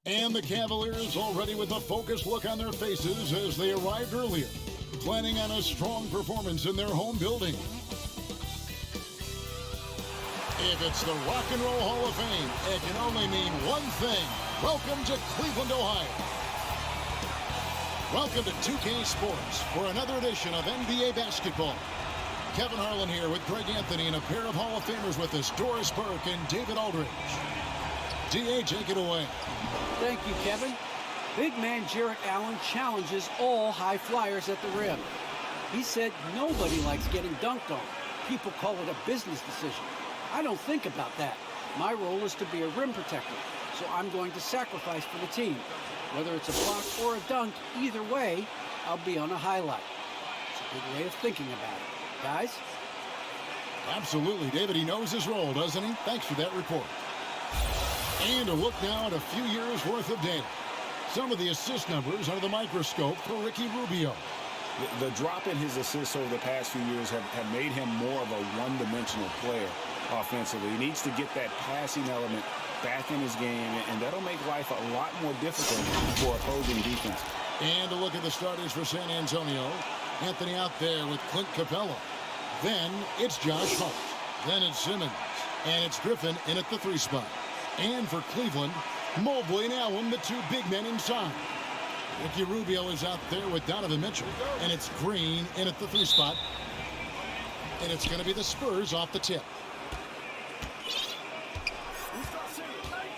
And the Cavaliers already with a focused look on their faces as they arrived earlier, planning on a strong performance in their home building. If it's the Rock and Roll Hall of Fame, it can only mean one thing. Welcome to Cleveland, Ohio. Welcome to 2K Sports for another edition of NBA basketball. Kevin Harlan here with Greg Anthony and a pair of Hall of Famers with us, Doris Burke and David Aldridge. D.A., take it away. Thank you, Kevin. Big man Jarrett Allen challenges all high flyers at the rim. He said nobody likes getting dunked on. People call it a business decision. I don't think about that. My role is to be a rim protector, so I'm going to sacrifice for the team. Whether it's a block or a dunk, either way, I'll be on a highlight. It's a good way of thinking about it. Guys? Absolutely, David. He knows his role, doesn't he? Thanks for that report. And a look now at a few years' worth of data. Some of the assist numbers under the microscope for Ricky Rubio. The drop in his assists over the past few years have made him more of a one-dimensional player offensively. He needs to get that passing element back in his game, and that'll make life a lot more difficult for opposing defense. And a look at the starters for San Antonio. Anthony out there with Clint Capella. Then it's Josh Hart. Then it's Simmons. And it's Griffin in at the 3 spot. And for Cleveland, Mobley and Allen, the 2 big men inside. Ricky Rubio is out there with Donovan Mitchell. And it's Green in at the 3 spot. And it's going to be the Spurs off the tip.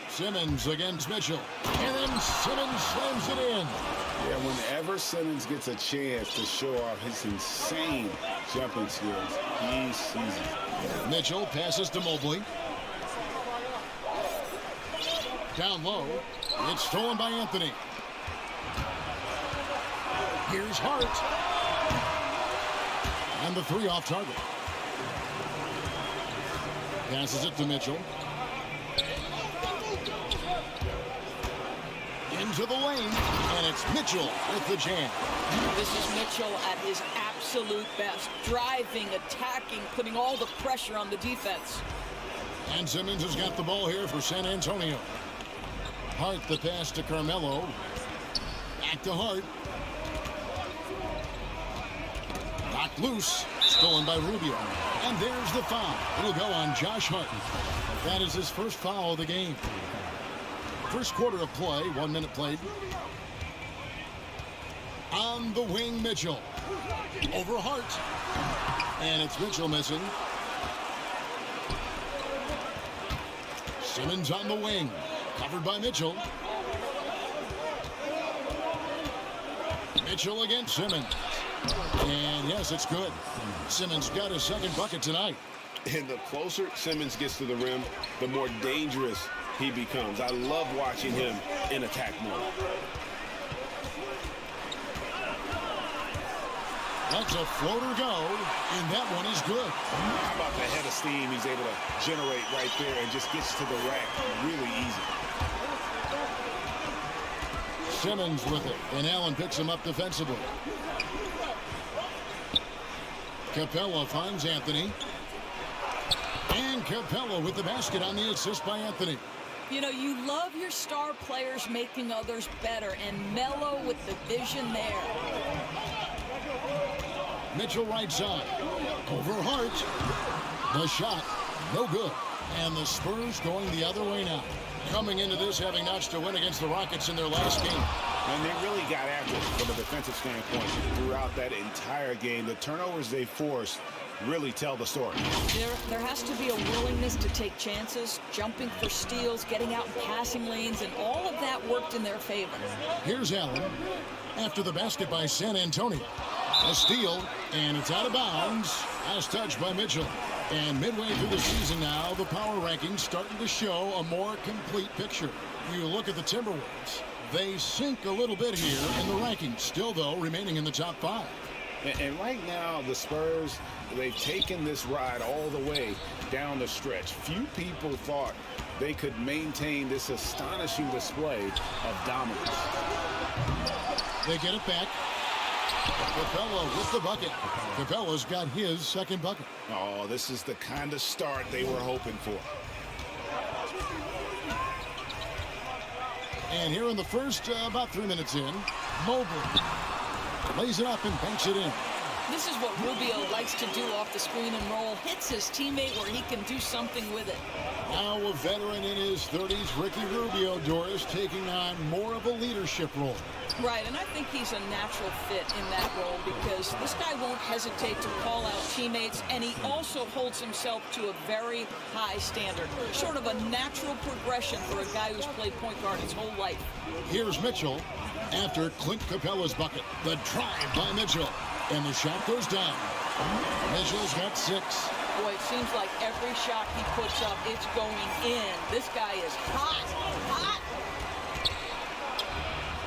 Simmons against Mitchell. And then Simmons slams it in. Yeah, whenever Simmons gets a chance to show off his insane jumping skills, he sees it. Mitchell passes to Mobley. Down low. It's stolen by Anthony. Here's Hart. And the 3 off target. Passes it to Mitchell. Into the lane, and it's Mitchell with the jam. This is Mitchell at his absolute best. Driving, attacking, putting all the pressure on the defense. And Simmons has got the ball here for San Antonio. Hart the pass to Carmelo. Back to Hart. Knocked loose. Stolen by Rubio. And there's the foul. It'll go on Josh Hart. That is his first foul of the game. First quarter of play, 1 minute played. On the wing, Mitchell. Over Hart. And it's Mitchell missing. Simmons on the wing. Covered by Mitchell. Mitchell against Simmons. And yes, it's good. Simmons got his second bucket tonight. And the closer Simmons gets to the rim, the more dangerous he becomes. I love watching him in attack mode. That's a floater go, and that one is good. How about the head of steam he's able to generate right there and just gets to the rack really easy. Simmons with it, and Allen picks him up defensively. Capella finds Anthony. And Capella with the basket on the assist by Anthony. You know, you love your star players making others better, and Melo with the vision there. Mitchell right side. Over Hart. The shot, no good. And the Spurs going the other way now. Coming into this having notched a win against the Rockets in their last game. And they really got after it from a defensive standpoint throughout that entire game. The turnovers they forced really tell the story. There has to be a willingness to take chances, jumping for steals, getting out in passing lanes, and all of that worked in their favor. Here's Allen after the basket by San Antonio. A steal, and it's out of bounds. As touched by Mitchell. And midway through the season now, the power rankings starting to show a more complete picture. You look at the Timberwolves. They sink a little bit here in the rankings, still, though, remaining in the top 5. And right now, the Spurs, they've taken this ride all the way down the stretch. Few people thought they could maintain this astonishing display of dominance. They get it back. Capella with the bucket. Capella's got his second bucket. Oh, this is the kind of start they were hoping for. And here in the first, about 3 minutes in, Mobley lays it up and banks it in. This is what Rubio likes to do off the screen and roll. Hits his teammate where he can do something with it. Now a veteran in his 30s, Ricky Rubio, Doris, taking on more of a leadership role. Right, and I think he's a natural fit in that role because this guy won't hesitate to call out teammates, and he also holds himself to a very high standard. Sort of a natural progression for a guy who's played point guard his whole life. Here's Mitchell after Clint Capella's bucket. The drive by Mitchell, and the shot goes down. Mitchell's got 6. Boy, it seems like every shot he puts up, it's going in. This guy is hot, hot.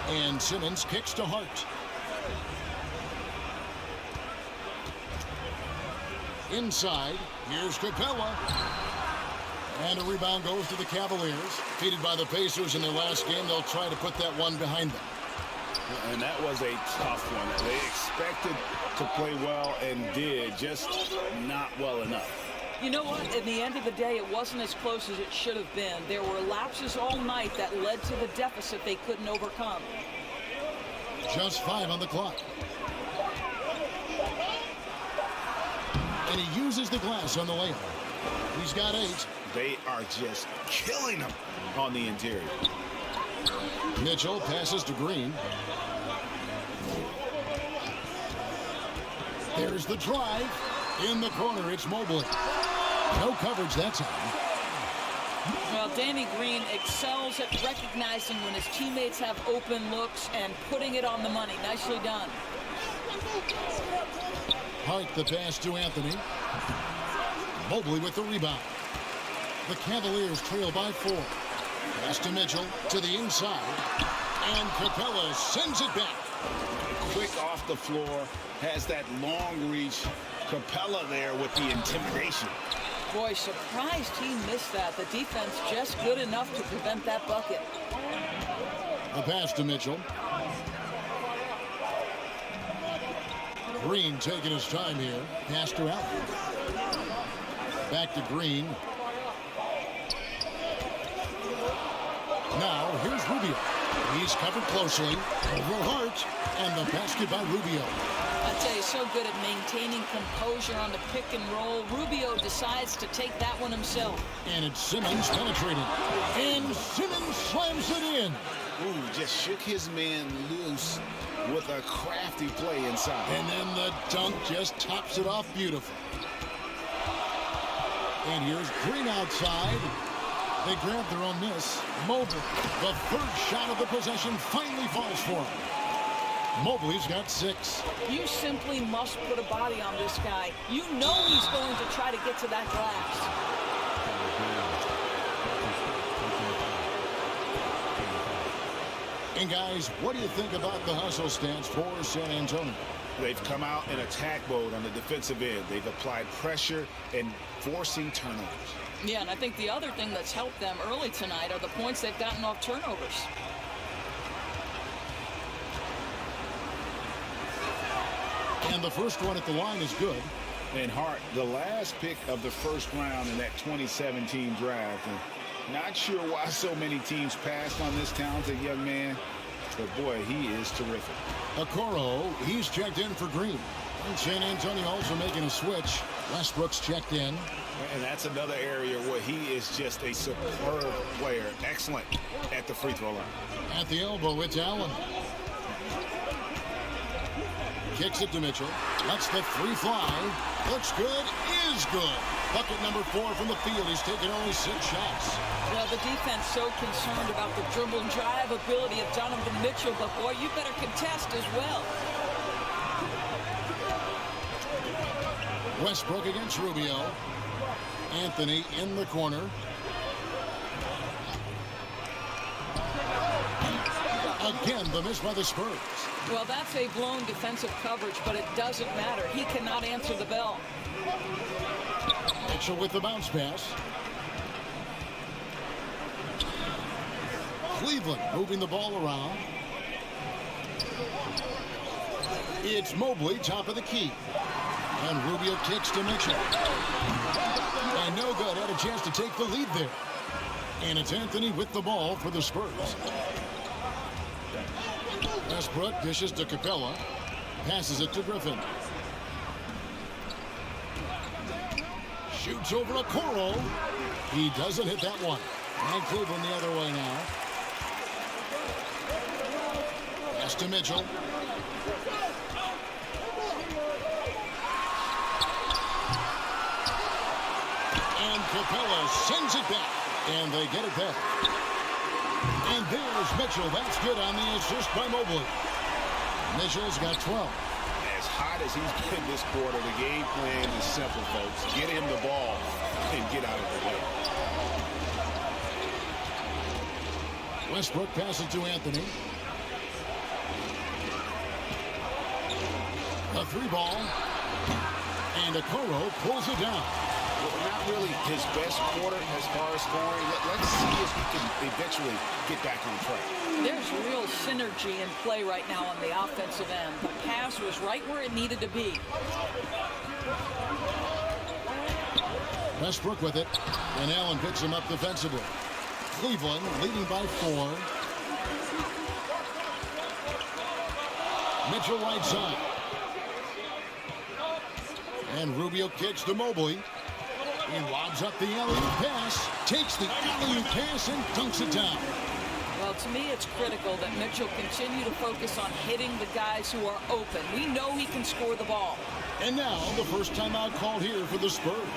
And Simmons kicks to Hart. Inside, here's Capella. And a rebound goes to the Cavaliers. Defeated by the Pacers in their last game, they'll try to put that one behind them. And that was a tough one. They expected to play well and did, just not well enough. You know what? At the end of the day, it wasn't as close as it should have been. There were lapses all night that led to the deficit they couldn't overcome. Just 5 on the clock. And he uses the glass on the layup. He's got 8. They are just killing him on the interior. Mitchell passes to Green. There's the drive. In the corner, it's Mobley. No coverage that time. Well, Danny Green excels at recognizing when his teammates have open looks and putting it on the money. Nicely done. Hart the pass to Anthony. Mobley with the rebound. The Cavaliers trail by 4. Pass to Mitchell to the inside. And Capella sends it back. Quick off the floor, has that long reach. Capella there with the intimidation. Boy, surprised he missed that. The defense just good enough to prevent that bucket. The pass to Mitchell. Green taking his time here. Pass to Allen. Back to Green. Now, here's Rubio. He's covered closely. Over Hart. And the basket by Rubio. I tell you, so good at maintaining composure on the pick and roll. Rubio decides to take that one himself. And it's Simmons penetrating. And Simmons slams it in. Ooh, just shook his man loose with a crafty play inside. And then the dunk just tops it off beautiful. And here's Green outside. They grab their own miss. Mobley, the third shot of the possession, finally falls for him. Mobley's got 6. You simply must put a body on this guy. You know he's going to try to get to that glass. And guys, what do you think about the hustle stance for San Antonio? They've come out in attack mode on the defensive end. They've applied pressure and forcing turnovers. Yeah, and I think the other thing that's helped them early tonight are the points they've gotten off turnovers. And the first one at the line is good. And Hart, the last pick of the first round in that 2017 draft. And not sure why so many teams passed on this talented young man. But boy, he is terrific. Okoro, he's checked in for Green. And San Antonio also making a switch. Westbrook's checked in. And that's another area where he is just a superb player. Excellent at the free throw line. At the elbow, it's Allen. Kicks it to Mitchell. Lets the 3 fly. Looks good. Is good. Bucket number 4 from the field. He's taken only 6 shots. Well, the defense so concerned about the dribble and drive ability of Donovan Mitchell, but boy, you better contest as well. Westbrook against Rubio. Anthony in the corner. Again, the miss by the Spurs. Well, that's a blown defensive coverage, but it doesn't matter. He cannot answer the bell. Mitchell with the bounce pass. Cleveland moving the ball around. It's Mobley, top of the key. And Rubio kicks to Mitchell. And no good, had a chance to take the lead there. And it's Anthony with the ball for the Spurs. Westbrook dishes to Capella. Passes it to Griffin. Shoots over a Coro. He doesn't hit that one. And Cleveland the other way now. Pass to Mitchell. And Capella sends it back. And they get it back. And there's Mitchell. That's good on the assist by Mobley. Mitchell's got 12. As hot as he's been this quarter, the game plan is simple, folks. Get him the ball and get out of the way. Westbrook passes to Anthony. A 3-ball. And Okoro pulls it down. Not really his best quarter as far as scoring. Let's see if he can eventually get back on track. There's real synergy in play right now on the offensive end. The pass was right where it needed to be. Westbrook with it. And Allen picks him up defensively. Cleveland leading by 4. Mitchell right side. And Rubio kicks to Mobley. He lobs up the alley-oop pass, takes the alley-oop pass, and dunks it down. Well, to me, it's critical that Mitchell continue to focus on hitting the guys who are open. We know he can score the ball. And now, the first timeout called here for the Spurs.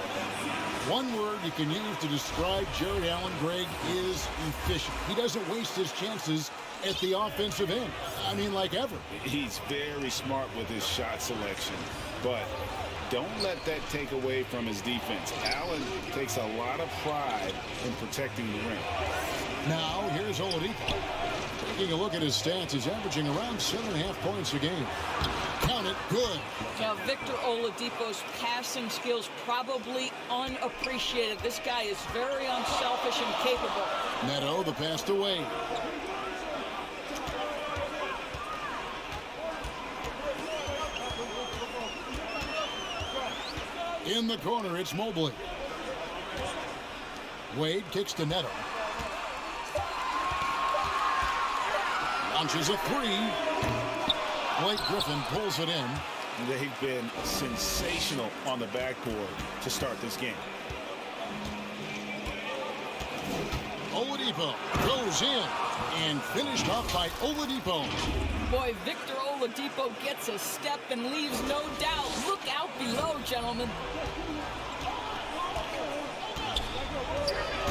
One word you can use to describe Jared Allen, Greg, is efficient. He doesn't waste his chances at the offensive end. I mean, like ever. He's very smart with his shot selection, but don't let that take away from his defense. Allen takes a lot of pride in protecting the rim. Now, here's Oladipo. Taking a look at his stats, he's averaging around 7.5 points a game. Count it, good. Now, Victor Oladipo's passing skills probably unappreciated. This guy is very unselfish and capable. Neto, the pass to Wade. In the corner, it's Mobley. Wade kicks to Neto. Launches a 3. Blake Griffin pulls it in. They've been sensational on the backboard to start this game. Oladipo goes in and finished off by Oladipo. Boy, Victor Oladipo gets a step and leaves no doubt. Look out below, gentlemen.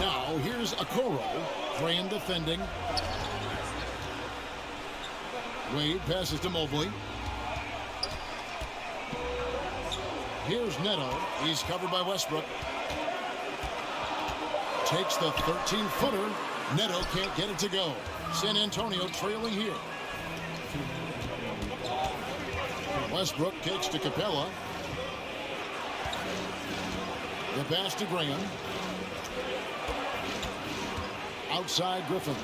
Now here's Okoro. Graham defending. Wade passes to Mobley. Here's Neto. He's covered by Westbrook. Takes the 13-footer. Neto can't get it to go. San Antonio trailing here. Westbrook kicks to Capella. The pass to Graham. Outside Griffin.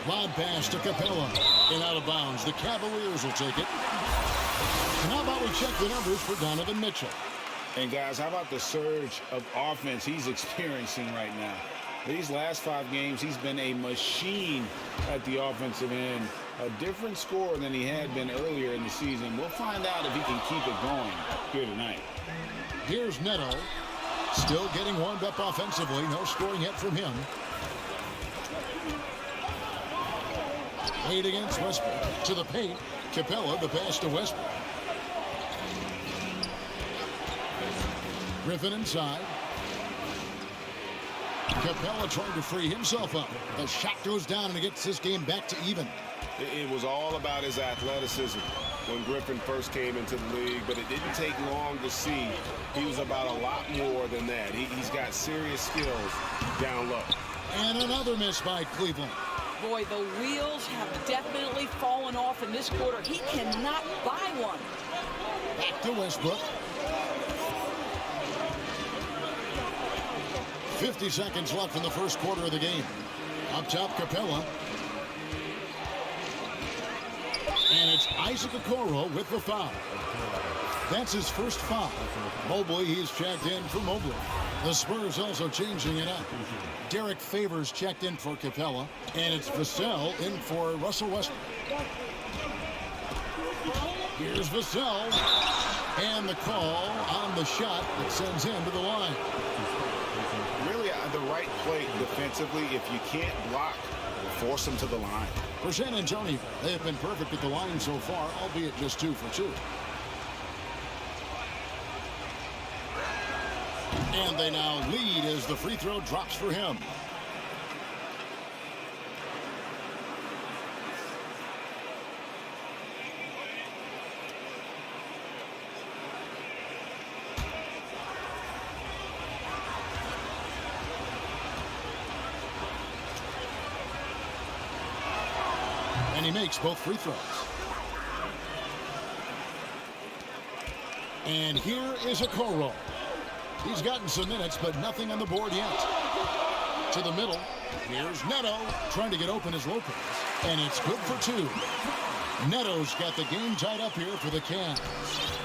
Lob pass to Capella. And out of bounds. The Cavaliers will take it. And how about we check the numbers for Donovan Mitchell? And guys, how about the surge of offense he's experiencing right now? These last 5 games, he's been a machine at the offensive end. A different scorer than he had been earlier in the season. We'll find out if he can keep it going here tonight. Here's Neto. Still getting warmed up offensively. No scoring yet from him. Wade against Westbrook. To the paint. Capella, the pass to Westbrook. Griffin inside. Capella trying to free himself up. The shot goes down and it gets this game back to even. It was all about his athleticism when Griffin first came into the league, but it didn't take long to see he was about a lot more than that. He's got serious skills down low. And another miss by Cleveland. Boy, the wheels have definitely fallen off in this quarter. He cannot buy one. Back to Westbrook. 50 seconds left in the first quarter of the game. Up top, Capella. And it's Isaac Okoro with the foul. That's his first foul. Mobley, he's checked in for Mobley. The Spurs also changing it up. Derek Favors checked in for Capella, and it's Vassell in for Russell Westbrook. Here's Vassell, and the call on the shot that sends him to the line. Really the right play defensively. If you can't block, force them to the line. For San Antonio, they have been perfect at the line so far, albeit just 2 for 2. And they now lead as the free throw drops for him. And he makes both free throws. And here is a Okoro. He's gotten some minutes, but nothing on the board yet. To the middle. Here's Neto trying to get open as Lopez. And it's good for 2. Neto's got the game tied up here for the Cavs.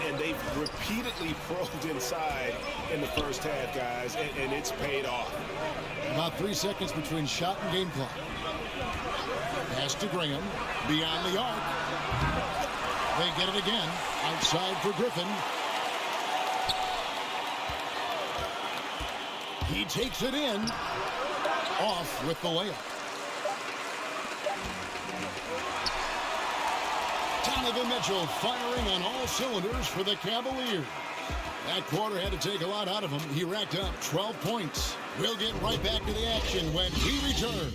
And they've repeatedly probed inside in the first half, guys, and it's paid off. About 3 seconds between shot and game clock. Pass to Graham. Beyond the arc. They get it again. Outside for Griffin. He takes it in. Off with the layup. Donovan Mitchell firing on all cylinders for the Cavaliers. That quarter had to take a lot out of him. He racked up 12 points. We'll get right back to the action when we return.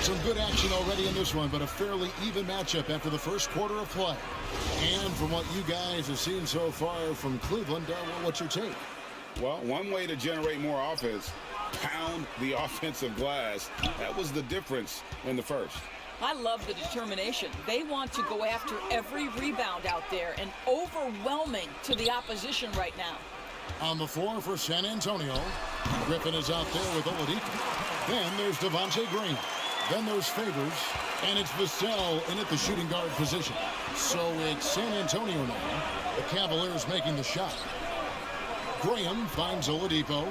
Some good action already in this one, but a fairly even matchup after the first quarter of play. And from what you guys have seen so far from Cleveland, what's your take? Well, one way to generate more offense, pound the offensive glass. That was the difference in the first. I love the determination. They want to go after every rebound out there and overwhelming to the opposition right now. On the floor for San Antonio, Griffin is out there with Oladipo. Then there's Devontae Green. Then there's Favors, and it's Vassell in at the shooting guard position. So it's San Antonio now. The Cavaliers making the shot. Graham finds Oladipo.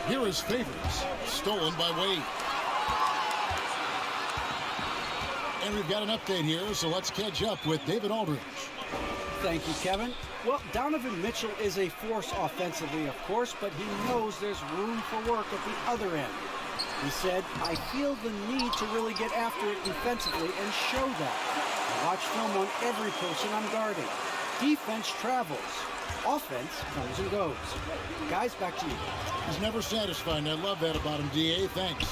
Here is Favors, stolen by Wade. And we've got an update here, so let's catch up with David Aldridge. Thank you, Kevin. Well, Donovan Mitchell is a force offensively, of course, but he knows there's room for work at the other end. He said, I feel the need to really get after it defensively and show that. I watch film on every person I'm guarding. Defense travels. Offense comes and goes. Guys, back to you. He's never satisfied, and I love that about him, D.A. Thanks.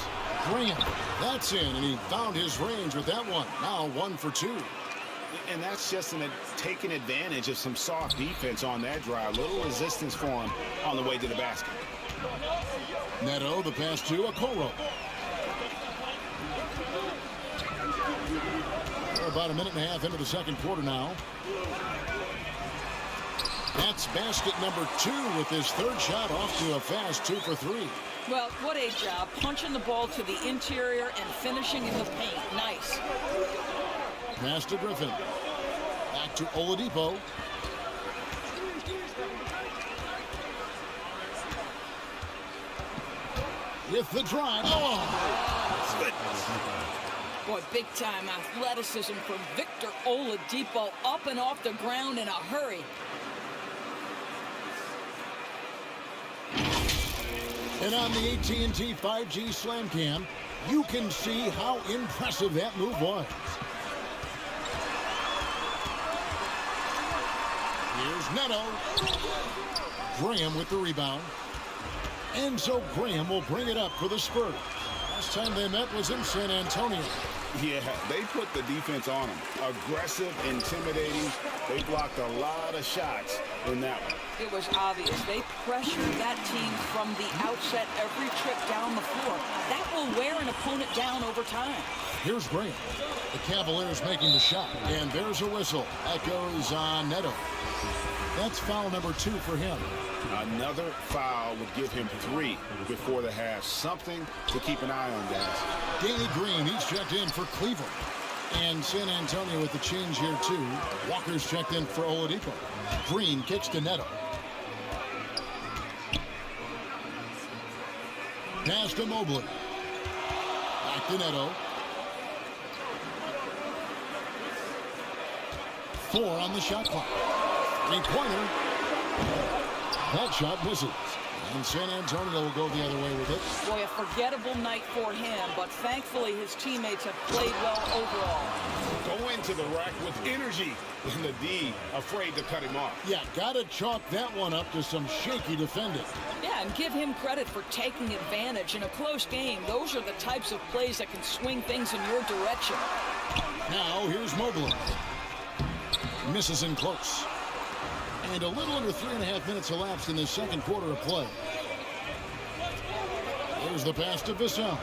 Graham, that's in, and he found his range with that one. Now 1 for 2. And that's just taking advantage of some soft defense on that drive. Little resistance for him on the way to the basket. Neto, the pass to Okoro. We're about a minute and a half into the second quarter now. That's basket number 2 with his third shot off to a fast 2 for 3. Well, what a job. Punching the ball to the interior and finishing in the paint. Nice. Pass to Griffin. Back to Oladipo. With the drive. Oh! Boy, big-time athleticism from Victor Oladipo, up and off the ground in a hurry. And on the AT&T 5G Slam Cam, you can see how impressive that move was. Here's Neto. Graham with the rebound. And so Graham will bring it up for the Spurs. Last time they met was in San Antonio. Yeah, they put the defense on them. Aggressive, intimidating. They blocked a lot of shots in that one. It was obvious. They pressured that team from the outset every trip down the floor. That will wear an opponent down over time. Here's Graham. The Cavaliers making the shot. And there's a whistle. That goes on Neto. That's foul number 2 for him. Another foul would give him 3 before the half. Something to keep an eye on, guys. Danny Green, he's checked in for Cleveland. And San Antonio with the change here, too. Walker's checked in for Oladipo. Green kicks to Neto. Pass to Mobley. Back to Neto. 4 on the shot clock. Three-pointer. That shot misses. And San Antonio will go the other way with it. Boy, a forgettable night for him, but thankfully his teammates have played well overall. Go into the rack with energy, and the D afraid to cut him off. Yeah, got to chalk that one up to some shaky defending. Yeah, and give him credit for taking advantage in a close game. Those are the types of plays that can swing things in your direction. Now, here's Mobley. Misses in close. And a little under 3.5 minutes elapsed in the second quarter of play. There's the pass to Vassell.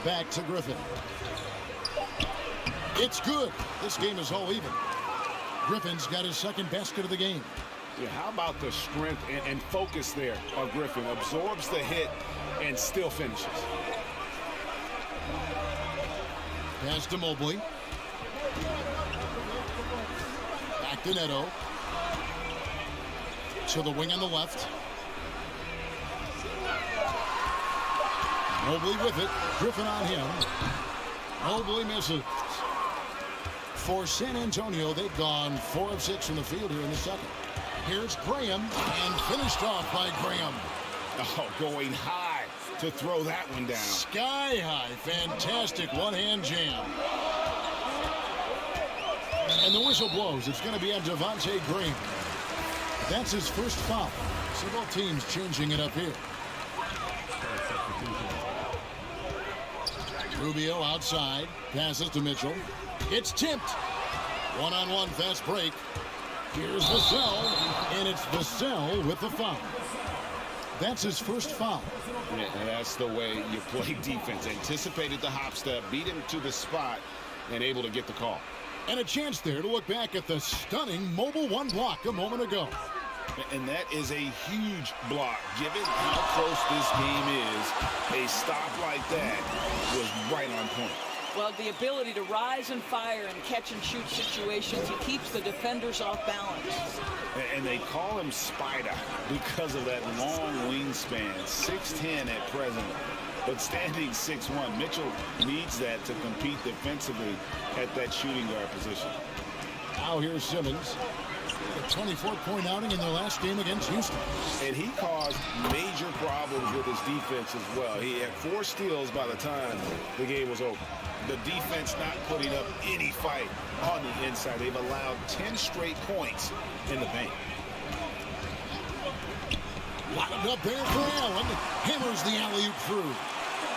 Back to Griffin. It's good. This game is all even. Griffin's got his second basket of the game. Yeah, how about the strength and focus there of Griffin? Absorbs the hit and still finishes. Pass to Mobley. Back to Neto. To the wing on the left. Mobley with it. Griffin on him. Mobley misses. For San Antonio, they've gone 4 of 6 from the field here in the second. Here's Graham, and finished off by Graham. Oh, going high to throw that one down. Sky high. Fantastic one-hand jam. And the whistle blows. It's going to be on Devontae Graham. That's his first foul. So both teams changing it up here. Rubio outside. Passes to Mitchell. It's tipped. One-on-one fast break. Here's Vassell, and it's Vassell with the foul. That's his first foul. Yeah, that's the way you play defense. Anticipated the hop step, beat him to the spot, and able to get the call. And a chance there to look back at the stunning Mobile 1 block a moment ago. And that is a huge block. Given how close this game is, a stop like that was right on point. Well, the ability to rise and fire in catch-and-shoot situations, he keeps the defenders off balance. And they call him Spider because of that long wingspan, 6'10" at present, but standing 6'1". Mitchell needs that to compete defensively at that shooting guard position. Now here's Simmons. A 24-point outing in their last game against Houston. And he caused major problems with his defense as well. He had 4 steals by the time the game was over. The defense not putting up any fight on the inside. They've allowed 10 straight points in the paint. Locked up there for Allen. Hammers the alley-oop through.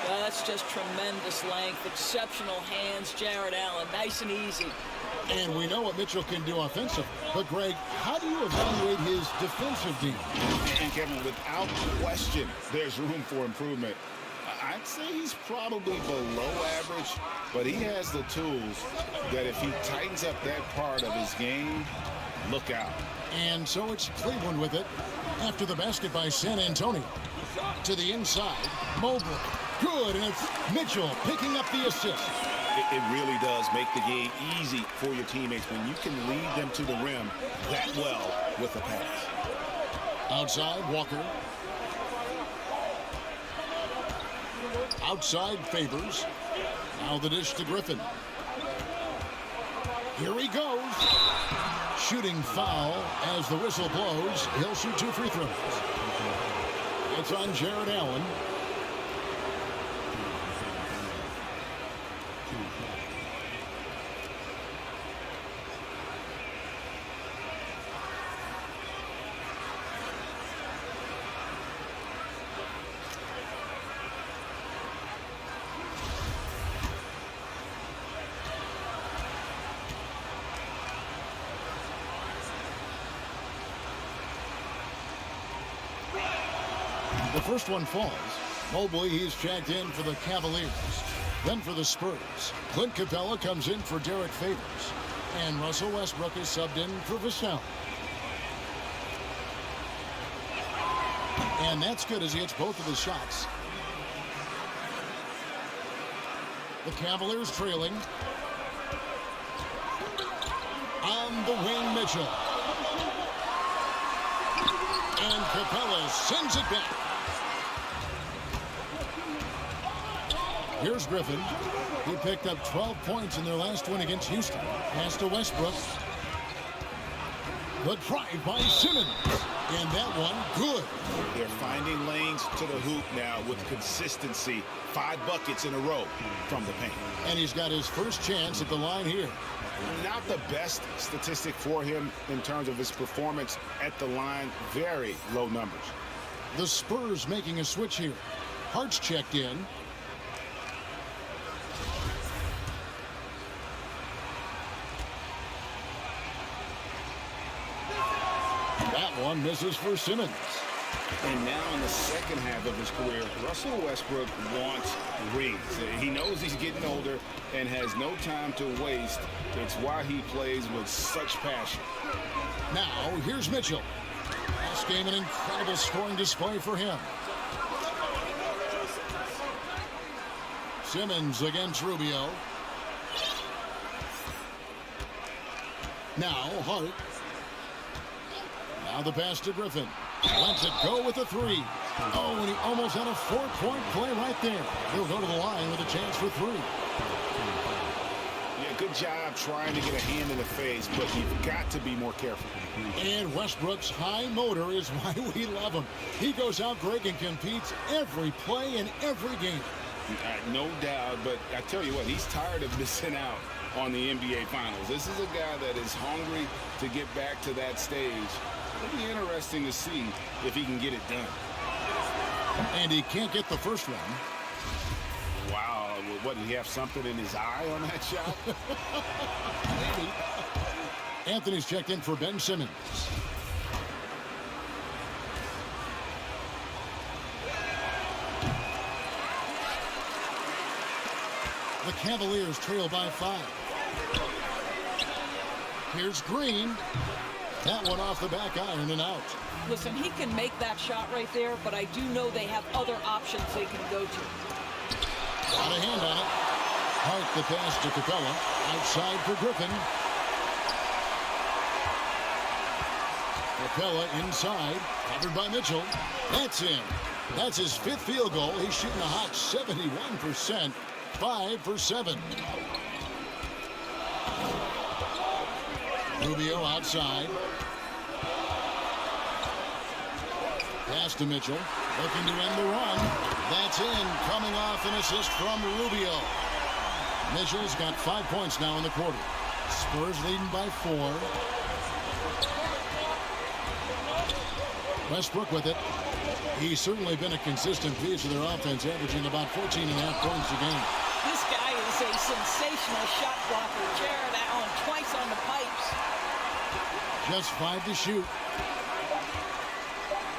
That's just tremendous length, exceptional hands, Jared Allen, nice and easy. And we know what Mitchell can do offensively. But, Greg, how do you evaluate his defensive game? And, Kevin, without question, there's room for improvement. I'd say he's probably below average, but he has the tools that if he tightens up that part of his game, look out. And so it's Cleveland with it after the basket by San Antonio. To the inside, Mobley. Good, and it's Mitchell picking up the assist. It really does make the game easy for your teammates when you can lead them to the rim that well with a pass. Outside, Walker. Outside, Favors. Now the dish to Griffin. Here he goes. Shooting foul as the whistle blows. He'll shoot 2 free throws. It's on Jared Allen. The first one falls. Mobley, he's checked in for the Cavaliers. Then for the Spurs, Clint Capella comes in for Derek Favors. And Russell Westbrook is subbed in for Vassell. And that's good as he hits both of his shots. The Cavaliers trailing. On the wing, Mitchell. And Capella sends it back. Here's Griffin. He picked up 12 points in their last win against Houston. Pass to Westbrook. The drive by Simmons. And that one, good. They're finding lanes to the hoop now with consistency. 5 buckets in a row from the paint. And he's got his first chance at the line here. Not the best statistic for him in terms of his performance at the line. Very low numbers. The Spurs making a switch here. Hart's checked in. That one misses for Simmons. And now in the second half of his career, Russell Westbrook wants rings. He knows he's getting older and has no time to waste. It's why he plays with such passion. Now, here's Mitchell. Last game, an incredible scoring display for him. Simmons against Rubio. Now, Hart. Now the pass to Griffin. Lets it go with a 3. Oh, and he almost had a 4-point play right there. He'll go to the line with a chance for 3. Yeah, good job trying to get a hand in the face, but you've got to be more careful. And Westbrook's high motor is why we love him. He goes out, Greg, and competes every play in every game. No doubt, but I tell you what, he's tired of missing out on the NBA Finals. This is a guy that is hungry to get back to that stage. It'll be interesting to see if he can get it done. And he can't get the first one. Wow, what, did he have something in his eye on that shot? Maybe. Anthony's checked in for Ben Simmons. The Cavaliers trail by 5. Here's Green. That one off the back iron and out. Listen, he can make that shot right there, but I do know they have other options they can go to. Got a hand on it. Hart the pass to Capella. Outside for Griffin. Capella inside. Covered by Mitchell. That's in. That's his 5th field goal. He's shooting a hot 71%. 5 for 7. Rubio outside. Pass to Mitchell. Looking to end the run. That's in. Coming off an assist from Rubio. Mitchell's got 5 points now in the quarter. Spurs leading by 4. Westbrook with it. He's certainly been a consistent piece of their offense, averaging about 14.5 points a game. This guy is a sensational shot blocker. Jared Allen twice on the pipes. Just 5 to shoot.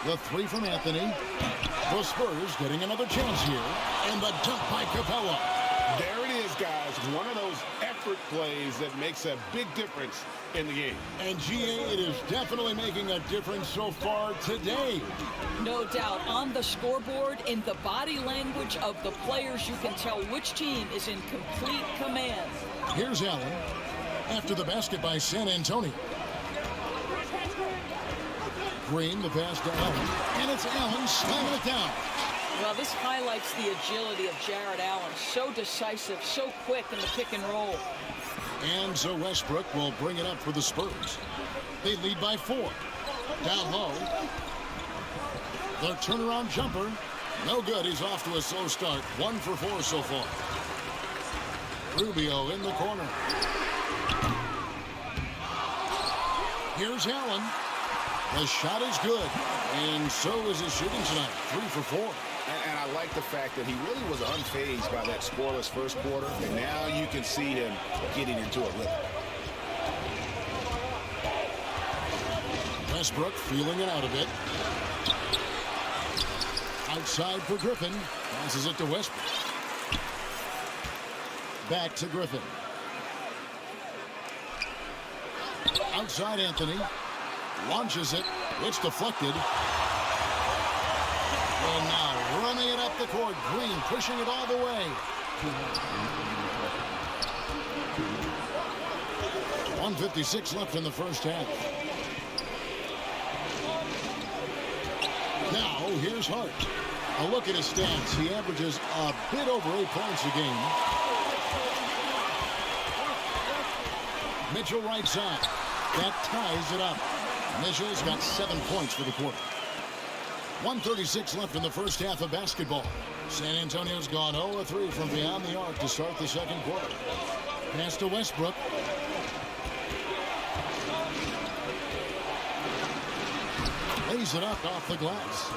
The 3 from Anthony. The Spurs getting another chance here. And the dunk by Capella. There it is, guys. One of those effort plays that makes a big difference in the game. And GA, it is definitely making a difference so far today. No doubt. On the scoreboard, in the body language of the players, you can tell which team is in complete command. Here's Allen after the basket by San Antonio. Green, the pass to Allen. And it's Allen slamming it down. Well, this highlights the agility of Jared Allen. So decisive, so quick in the pick and roll. And so Westbrook will bring it up for the Spurs. They lead by 4. Down low. Their turnaround jumper. No good. He's off to a slow start. 1 for 4 so far. Rubio in the corner. Here's Allen. The shot is good. And so is his shooting tonight. 3 for 4. And I like the fact that he really was unfazed by that scoreless first quarter. And now you can see him getting into a rhythm. Westbrook feeling it out a bit. Outside for Griffin. Passes it to Westbrook. Back to Griffin. Outside Anthony. Launches it. It's deflected. And now running it up the court. Green pushing it all the way. 1:56 left in the first half. Now, here's Hart. A look at his stats. He averages a bit over 8 points a game. Mitchell right side. That ties it up. Mitchell's got 7 points for the quarter. 1:36 left in the first half of basketball. San Antonio's gone 0-3 from beyond the arc to start the second quarter. Pass to Westbrook. Lays it up off the glass.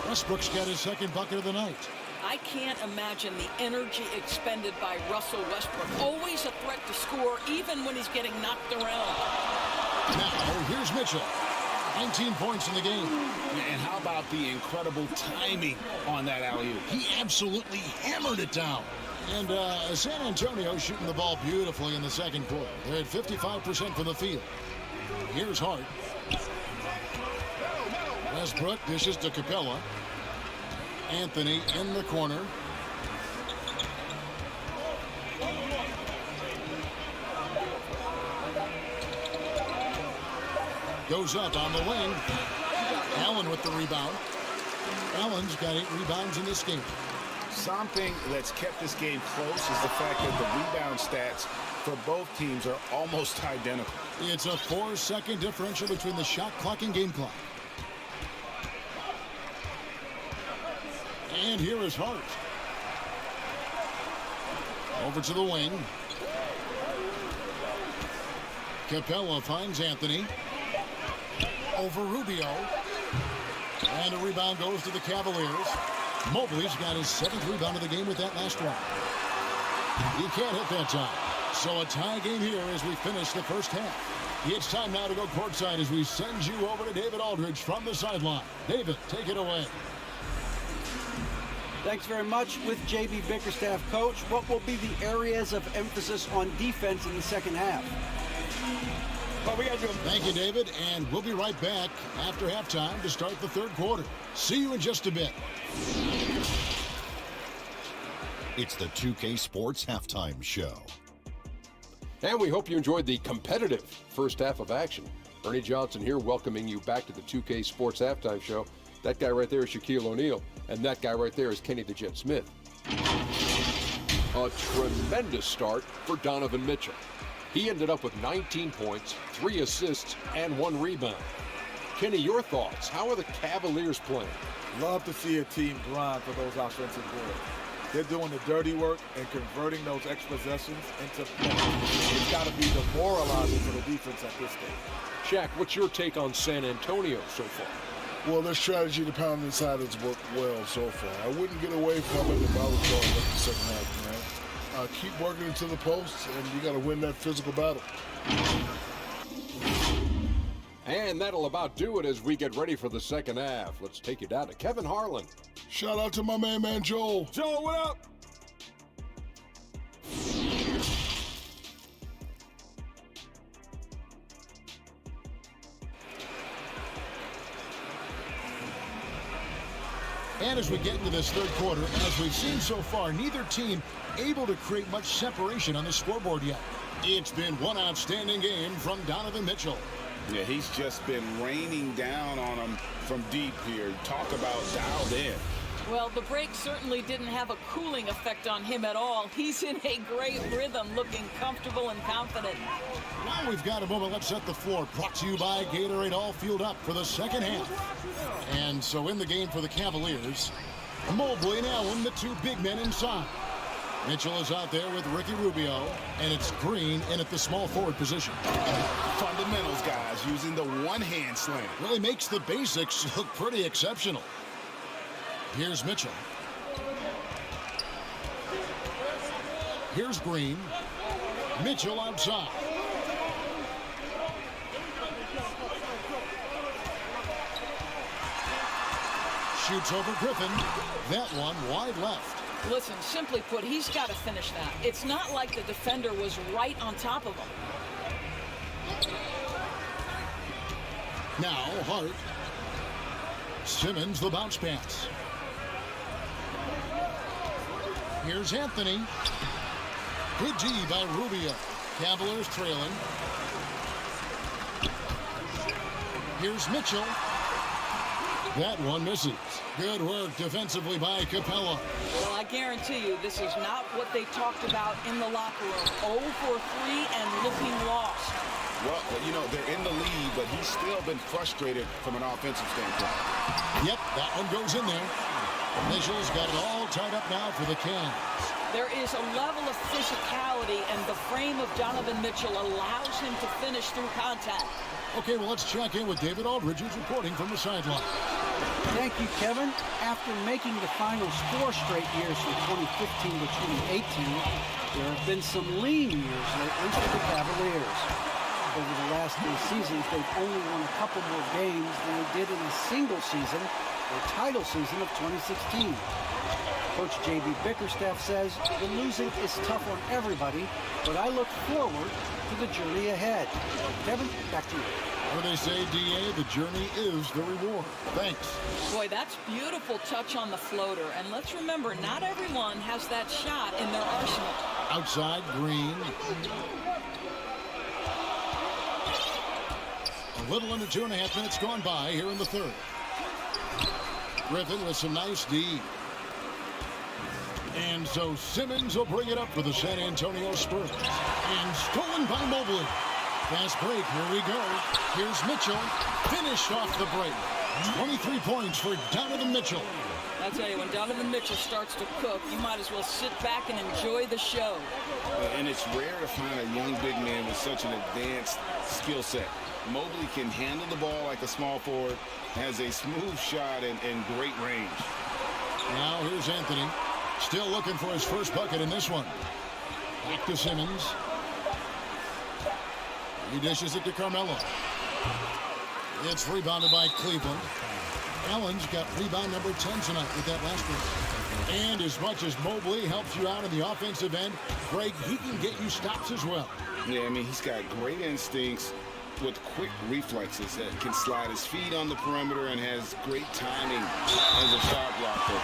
Westbrook's got his second bucket of the night. I can't imagine the energy expended by Russell Westbrook. Always a threat to score, even when he's getting knocked around. Now, here's Mitchell. 19 points in the game. And how about the incredible timing on that alley-oop? He absolutely hammered it down. And San Antonio shooting the ball beautifully in the second quarter. They're at 55% from the field. Here's Hart. Westbrook dishes to Capella. Anthony in the corner. Goes up on the wing. Allen with the rebound. Allen's got 8 rebounds in this game. Something that's kept this game close is the fact that the rebound stats for both teams are almost identical. It's a 4-second differential between the shot clock and game clock. And here is Hart. Over to the wing. Capella finds Anthony. Over Rubio. And a rebound goes to the Cavaliers. Mobley's got his 7th rebound of the game with that last one. He can't hit that time. So a tie game here as we finish the first half. It's time now to go courtside as we send you over to David Aldridge from the sideline. David, take it away. Thanks very much. With J.B. Bickerstaff, Coach, what will be the areas of emphasis on defense in the second half? Thank you, David, and we'll be right back after halftime to start the third quarter. See you in just a bit. It's the 2K Sports Halftime Show. And we hope you enjoyed the competitive first half of action. Ernie Johnson here welcoming you back to the 2K Sports Halftime Show. That guy right there is Shaquille O'Neal, and that guy right there is Kenny the Jet Smith. A tremendous start for Donovan Mitchell. He ended up with 19 points, 3 assists, and 1 rebound. Kenny, your thoughts? How are the Cavaliers playing? Love to see a team grind for those offensive boards. They're doing the dirty work and converting those extra possessions into points. It's got to be demoralizing for the defense at this stage. Shaq, what's your take on San Antonio so far? Well, their strategy to pound inside has worked well so far. I wouldn't get away from it if I was going up the second half, man. Keep working into the post, and you got to win that physical battle. And that'll about do it as we get ready for the second half. Let's take you down to Kevin Harlan. Shout out to my man Joel. Joe, what up? And as we get into this third quarter, as we've seen so far, neither team able to create much separation on the scoreboard yet. It's been one outstanding game from Donovan Mitchell. Yeah, he's just been raining down on him from deep here. Talk about dialed in. Well, the break certainly didn't have a cooling effect on him at all. He's in a great rhythm, looking comfortable and confident. Now we've got a moment. Let's set the floor. Brought to you by Gatorade, all fueled up for the second half. And so in the game for the Cavaliers, Mobley and Allen, the 2 big men inside. Mitchell is out there with Ricky Rubio, and it's Green in at the small forward position. Fundamentals, guys, using the one-hand slam. Really makes the basics look pretty exceptional. Here's Mitchell. Here's Green. Mitchell outside. Shoots over Griffin. That one wide left. Listen, simply put, he's got to finish that. It's not like the defender was right on top of him. Now Hart. Simmons the bounce pass. Here's Anthony. Good D by Rubio. Cavaliers trailing. Here's Mitchell. That one misses. Good work defensively by Capella. Well, I guarantee you this is not what they talked about in the locker room. 0 for 3 and looking lost. Well, you know, they're in the lead, but he's still been frustrated from an offensive standpoint. Yep, that one goes in there. Mitchell's got it all tied up now for the Cavs. There is a level of physicality, and the frame of Donovan Mitchell allows him to finish through contact. Okay, well, let's check in with David Aldridge, who's reporting from the sideline. Thank you, Kevin. After making the finals 4 straight years from 2015 to 2018, there have been some lean years lately for the Cavaliers. Over the last 3 seasons, they've only won a couple more games than they did in a single season, or title season of 2016. Coach J.B. Bickerstaff says the losing is tough on everybody, but I look forward to the journey ahead. Kevin, back to you. Or they say, D.A., the journey is the reward. Thanks. Boy, that's beautiful touch on the floater. And let's remember, not everyone has that shot in their arsenal. Outside, Green. A little under 2.5 minutes gone by here in the third. Griffin with some nice D. And so Simmons will bring it up for the San Antonio Spurs. And stolen by Mobley. Fast break, here we go. Here's Mitchell. Finished off the break. 23 points for Donovan Mitchell. I tell you, when Donovan Mitchell starts to cook, you might as well sit back and enjoy the show. And it's rare to find a young big man with such an advanced skill set. Mobley can handle the ball like a small forward, has a smooth shot and great range. Now here's Anthony. Still looking for his first bucket in this one. Back to Simmons. He dishes it to Carmelo. It's rebounded by Cleveland. Allen's got rebound number 10 tonight with that last one. And as much as Mobley helps you out in the offensive end, Greg, he can get you stops as well. Yeah, I mean, he's got great instincts with quick reflexes that can slide his feet on the perimeter and has great timing as a shot blocker.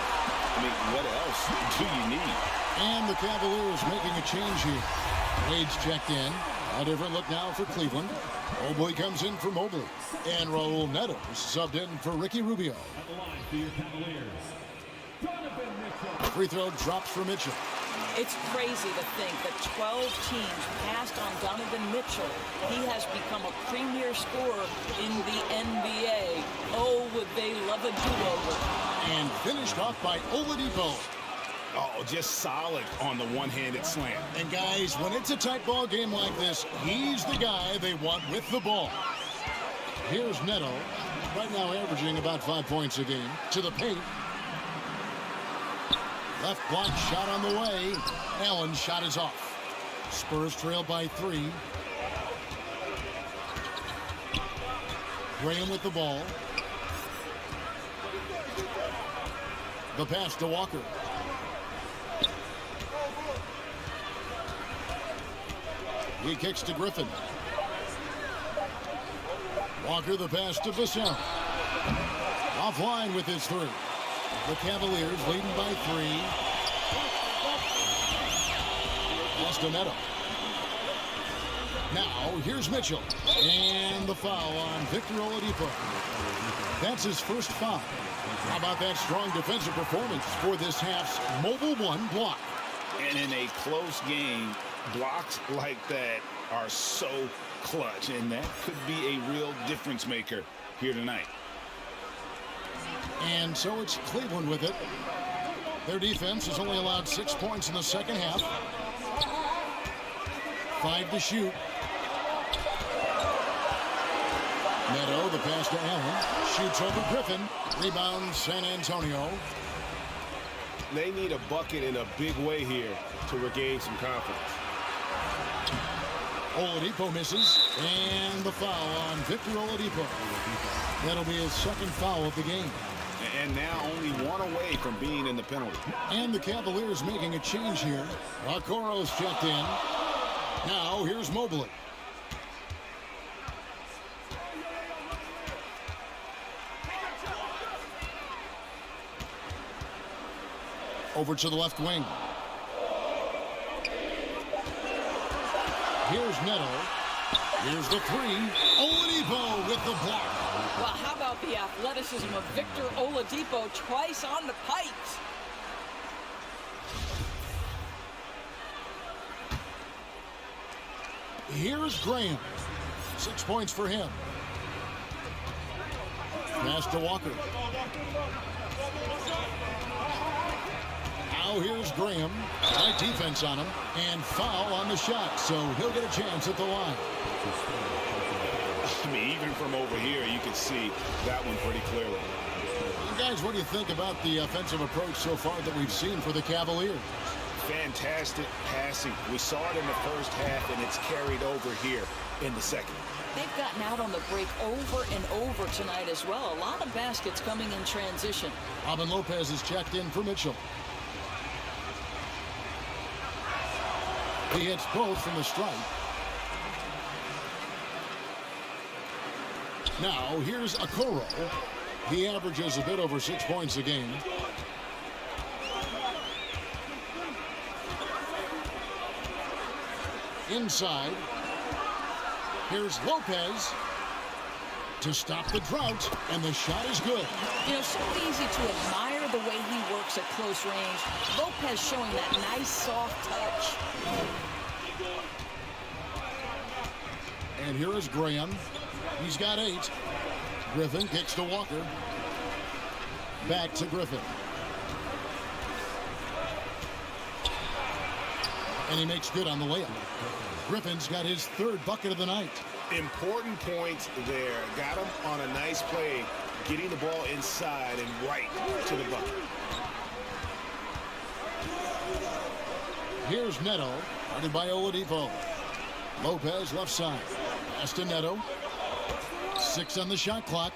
I mean, what else do you need? And the Cavaliers making a change here. Wade's checked in. A different look now for Cleveland. Mobley comes in for Mobley. And Raul Neto subbed in for Ricky Rubio. At the line for your Cavaliers, Donovan Mitchell. Free throw drops for Mitchell. It's crazy to think that 12 teams passed on Donovan Mitchell. He has become a premier scorer in the NBA. Oh, would they love a do-over. And finished off by Oladipo. Oh, just solid on the one-handed slam. And guys, when it's a tight ball game like this, he's the guy they want with the ball. Here's Neto, right now averaging about 5 points a game, to the paint. Left block shot on the way. Allen's shot is off. Spurs trail by 3. Graham with the ball. The pass to Walker. He kicks to Griffin. Walker the pass to Vassell. Offline with his 3. The Cavaliers leading by 3. Pass to Neto. Now here's Mitchell. And the foul on Victor Oladipo. That's his first foul. How about that strong defensive performance for this half's Mobile 1 block? And in a close game, blocks like that are so clutch, and that could be a real difference maker here tonight. And so it's Cleveland with it. Their defense has only allowed 6 points in the second half. 5 to shoot. Neto, the pass to Allen. Shoots over Griffin. Rebound San Antonio. They need a bucket in a big way here to regain some confidence. Oladipo misses. And the foul on Victor Oladipo. That'll be his second foul of the game. And now only 1 away from being in the penalty. And the Cavaliers making a change here. Okoro's checked in. Now here's Mobley. Over to the left wing. Here's Neto. Here's the three. Oladipo with the block. Well, how about the athleticism of Victor Oladipo twice on the pipes? Here's Graham. 6 points for him. Pass to Walker. Now here's Graham. Tight defense on him. And foul on the shot. So he'll get a chance at the line. I mean, even from over here, you can see that one pretty clearly. Guys, what do you think about the offensive approach so far that we've seen for the Cavaliers? Fantastic passing. We saw it in the first half, and it's carried over here in the second. They've gotten out on the break over and over tonight as well. A lot of baskets coming in transition. Robin Lopez is checked in for Mitchell. He hits both from the stripe. Now, here's Okoro. He averages a bit over 6 points a game. Inside. Here's Lopez to stop the drought, and the shot is good. You know, so easy to admire the way he works at close range. Lopez showing that nice, soft touch. And here is Graham. He's got 8. Griffin kicks to Walker. Back to Griffin. And he makes good on the layup. Griffin's got his 3rd bucket of the night. Important points there. Got him on a nice play, getting the ball inside and right to the bucket. Here's Neto, guarded by Oladipo. Lopez left side. Pass to Neto. 6 on the shot clock.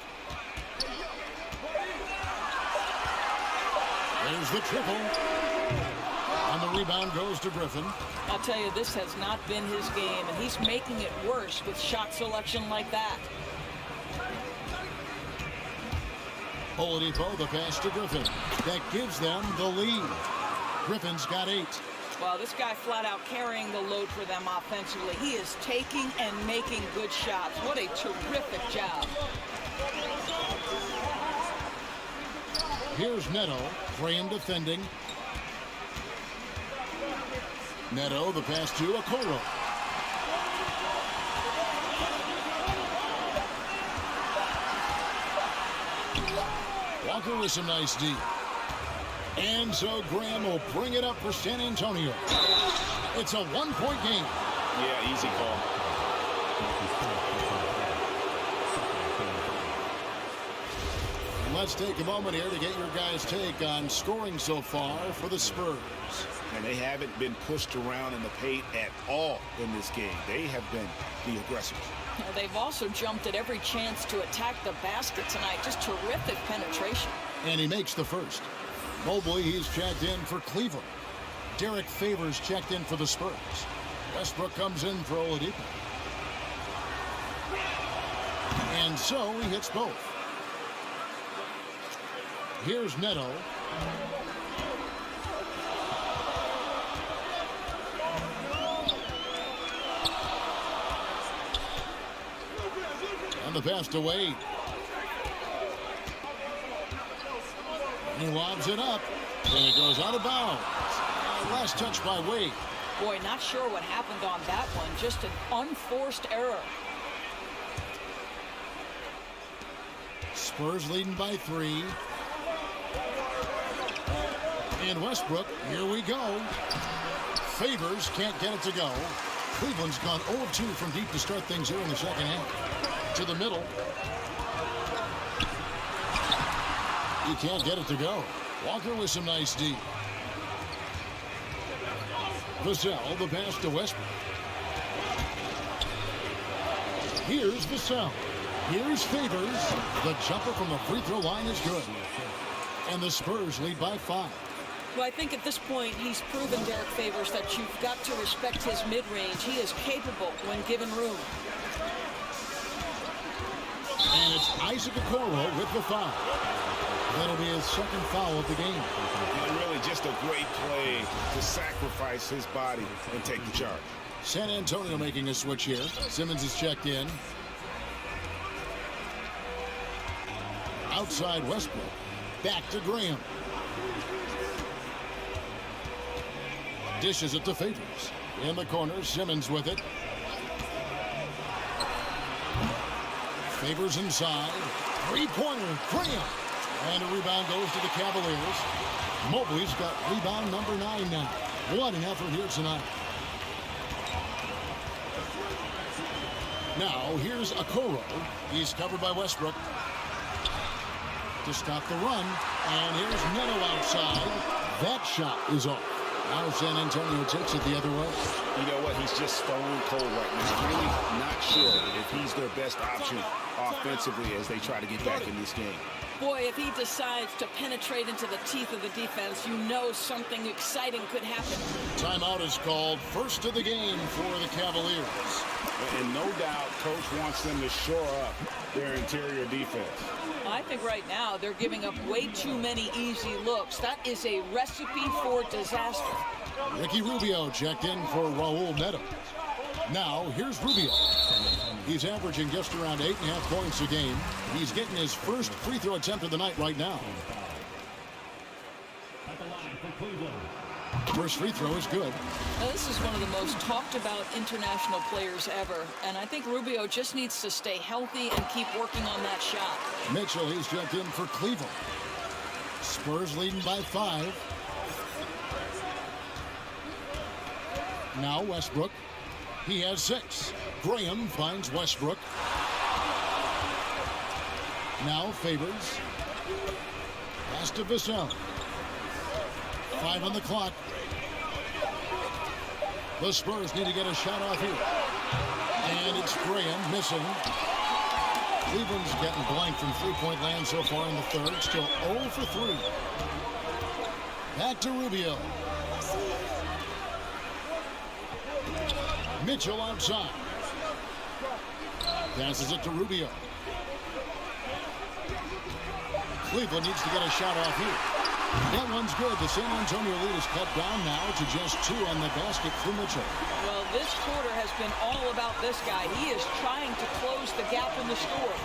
There's the triple. And the rebound goes to Griffin. I'll tell you, this has not been his game, and he's making it worse with shot selection like that. Oladipo, the pass to Griffin. That gives them the lead. Griffin's got 8. Well, this guy flat out carrying the load for them offensively. He is taking and making good shots. What a terrific job. Here's Neto. Graham defending. Neto, the pass to Okoro. Walker with some nice D. And so Graham will bring it up for San Antonio. It's a 1-point game. Yeah, easy call. And let's take a moment here to get your guys' take on scoring so far for the Spurs. And they haven't been pushed around in the paint at all in this game. They have been the aggressors. They've also jumped at every chance to attack the basket tonight. Just terrific penetration. And he makes the first. Mobley, he's checked in for Cleveland. Derek Favors checked in for the Spurs. Westbrook comes in for Oladipo. And so he hits both. Here's Neto. And the pass to Wade. He lobs it up, and it goes out of bounds. Last touch by Wade. Boy, not sure what happened on that one. Just an unforced error. Spurs leading by 3. And Westbrook, here we go. Favors can't get it to go. Cleveland's gone 0-2 from deep to start things here in the second half. To the middle. He can't get it to go. Walker with some nice D. Vassell, the pass to Westbrook. Here's Vassell. Here's Favors. The jumper from the free throw line is good. And the Spurs lead by 5. Well, I think at this point, he's proven, Derek Favors, that you've got to respect his mid-range. He is capable when given room. And it's Isaac Okoro with the foul. That'll be his second foul of the game. And really just a great play to sacrifice his body and take the charge. San Antonio making a switch here. Simmons is checked in. Outside Westbrook. Back to Graham. Dishes it to Favors. In the corner, Simmons with it. Favors inside. Three-pointer, Graham. And a rebound goes to the Cavaliers. Mobley's got rebound number 9 now. What an effort here tonight. Now, here's Okoro. He's covered by Westbrook. To stop the run. And here's Neto outside. That shot is off. Now San Antonio takes it the other way. You know what? He's just stone cold right now. Really not sure if he's their best option offensively as they try to get back in this game. Boy, if he decides to penetrate into the teeth of the defense, you know something exciting could happen. Timeout is called. First of the game for the Cavaliers. And no doubt, Coach wants them to shore up their interior defense. I think right now they're giving up way too many easy looks. That is a recipe for disaster. Ricky Rubio checked in for Raul Neto. Now, here's Rubio. He's averaging just around 8.5 points a game. He's getting his first free throw attempt of the night right now. At the line for Cleveland. First free throw is good. Now, this is one of the most talked about international players ever, and I think Rubio just needs to stay healthy and keep working on that shot. Mitchell, he's checked in for Cleveland. Spurs leading by 5. Now Westbrook. He has 6. Graham finds Westbrook. Now Favors. Pass to Vassell. 5 on the clock. The Spurs need to get a shot off here. And it's Graham missing. Cleveland's getting blank from three-point land so far in the third. Still 0 for 3. Back to Rubio. Mitchell outside. Passes it to Rubio. Cleveland needs to get a shot off here. That one's good. The San Antonio lead is cut down now to just 2 on the basket for Mitchell. Well, this quarter has been all about this guy. He is trying to close the gap in the score.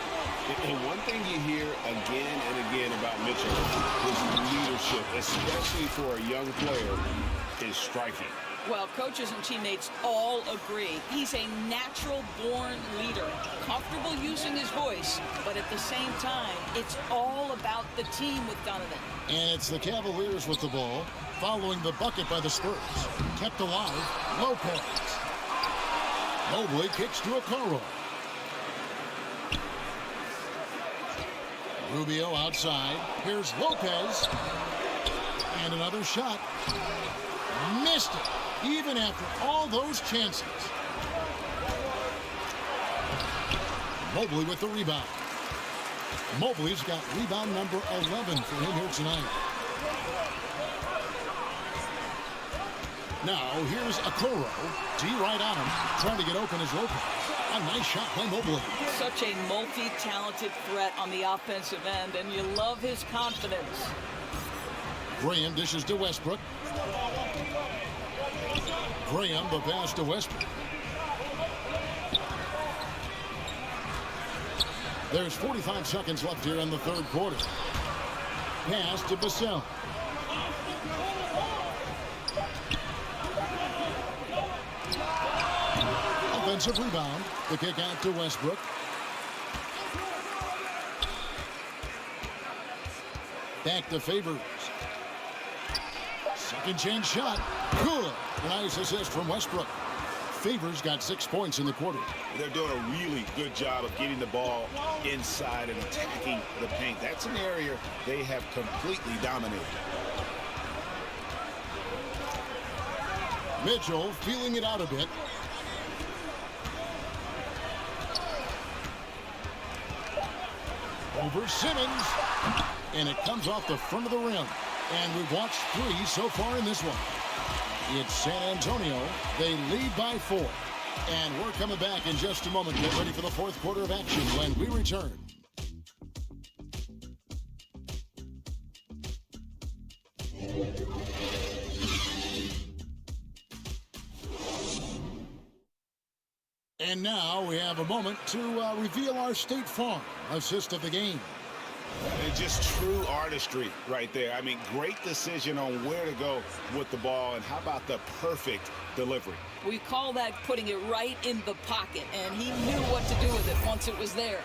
And one thing you hear again and again about Mitchell, his leadership, especially for a young player, is striking. Well, coaches and teammates all agree. He's a natural-born leader, comfortable using his voice, but at the same time, it's all about the team with Donovan. And it's the Cavaliers with the ball, following the bucket by the Spurs. Kept alive, Lopez. Mobley kicks to Okoro. Rubio outside. Here's Lopez. And another shot. Missed it, even after all those chances. Mobley with the rebound. Mobley's got rebound number 11 for him here tonight. Now, here's Okoro. D right on him. Trying to get open is Lopez. A nice shot by Mobley. Such a multi-talented threat on the offensive end, and you love his confidence. Graham dishes to Westbrook. Graham, the pass to Westbrook. There's 45 seconds left here in the third quarter. Pass to Vassell. Offensive rebound. The kick out to Westbrook. Back to Favors. Second chance shot. Good. Nice assist from Westbrook. Favors got 6 points in the quarter. They're doing a really good job of getting the ball inside and attacking the paint. That's an area they have completely dominated. Mitchell feeling it out a bit. Over Simmons. And it comes off the front of the rim. And we've watched 3 so far in this one. It's San Antonio. They lead by 4. And we're coming back in just a moment. Get ready for the fourth quarter of action when we return. And now we have a moment to reveal our State Farm assist of the game. And just true artistry right there. I mean, great decision on where to go with the ball, and how about the perfect delivery? We call that putting it right in the pocket, and he knew what to do with it once it was there.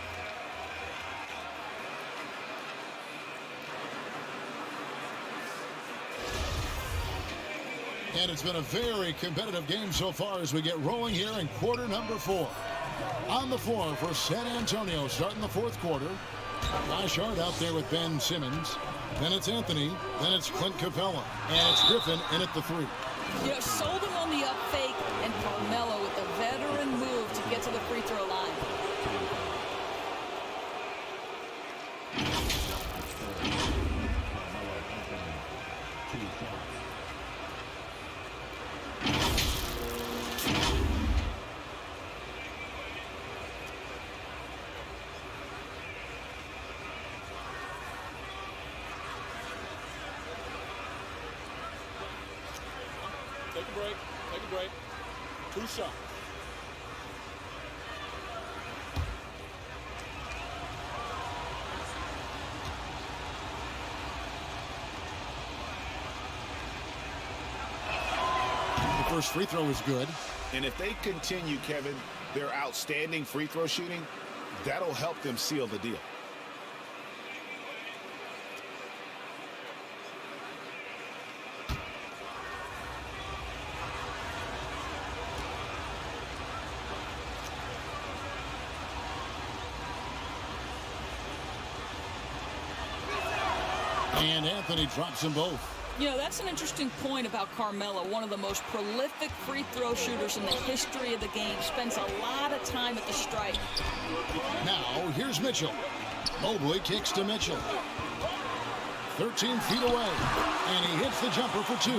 And it's been a very competitive game so far as we get rolling here in quarter number 4. On the floor for San Antonio starting the fourth quarter. Josh Hart out there with Ben Simmons. Then it's Anthony. Then it's Clint Capella. And it's Griffin in at the 3. You know, sold him on the up fake, and Carmelo with the veteran move to get to the free throw line. Take a break. 2 shots. The first free throw is good. And if they continue, Kevin, their outstanding free throw shooting, that'll help them seal the deal. And Anthony drops them both. You know, that's an interesting point about Carmelo, one of the most prolific free throw shooters in the history of the game. Spends a lot of time at the stripe. Now, here's Mitchell. Mobley kicks to Mitchell. 13 feet away. And he hits the jumper for 2.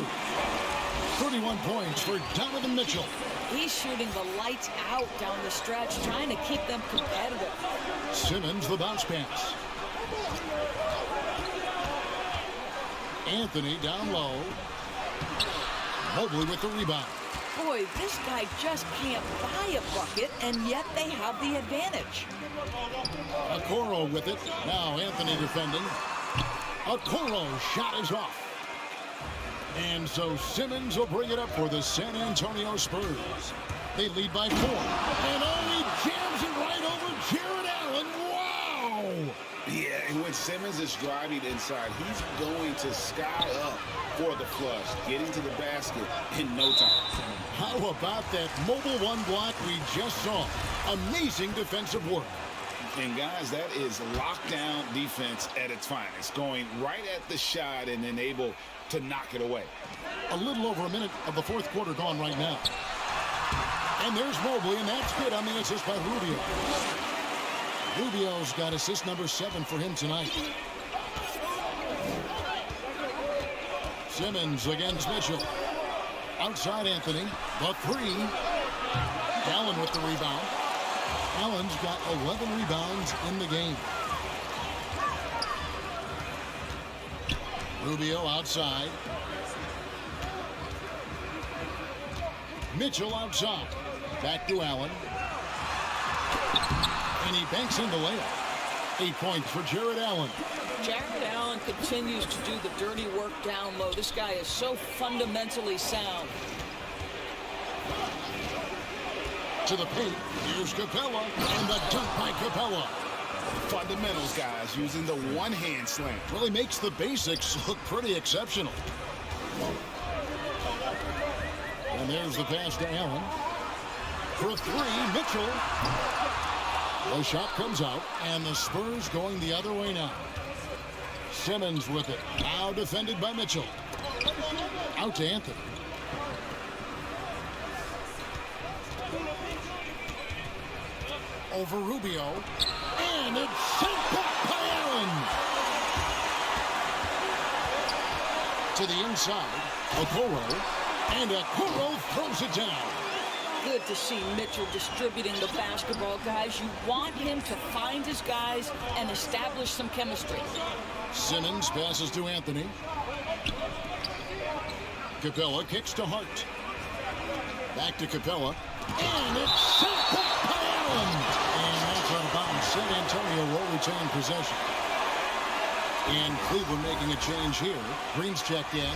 31 points for Donovan Mitchell. He's shooting the lights out down the stretch, trying to keep them competitive. Simmons the bounce pass. Anthony down low. Mobley with the rebound. Boy, this guy just can't buy a bucket, and yet they have the advantage. Okoro with it. Now Anthony defending. Okoro's shot is off. And so Simmons will bring it up for the San Antonio Spurs. They lead by 4. And he jams it right over Jared Allen. Wow! Yeah, and when Simmons is driving inside, he's going to sky up for the flush, getting to the basket in no time. How about that mobile 1 block we just saw? Amazing defensive work. And guys, that is lockdown defense at its finest, going right at the shot and then able to knock it away. A little over a minute of the fourth quarter gone right now. And there's Mobley, and that's good on the assist by Rubio. Rubio's got assist number 7 for him tonight. Simmons against Mitchell. Outside Anthony. The 3. Allen with the rebound. Allen's got 11 rebounds in the game. Rubio outside. Mitchell outside. Back to Allen. And he banks in the layup. 8 points for Jared Allen. Jared Allen continues to do the dirty work down low. This guy is so fundamentally sound. To the paint, here's Capella, and the dunk by Capella. Fundamentals, guys, using the one-hand slam. Really makes the basics look pretty exceptional. And there's the pass to Allen. For 3, Mitchell. The shot comes out, and the Spurs going the other way now. Simmons with it. Now defended by Mitchell. Out to Anthony. Over Rubio. And it's sent back by Allen. To the inside. Okoro. And Okoro throws it down. Good to see Mitchell distributing the basketball, guys. You want him to find his guys and establish some chemistry. Simmons passes to Anthony. Capella kicks to Hart. Back to Capella. And it's sent back Allen. And that's out of bounds. San Antonio will retain possession. And Cleveland making a change here. Green's checked in.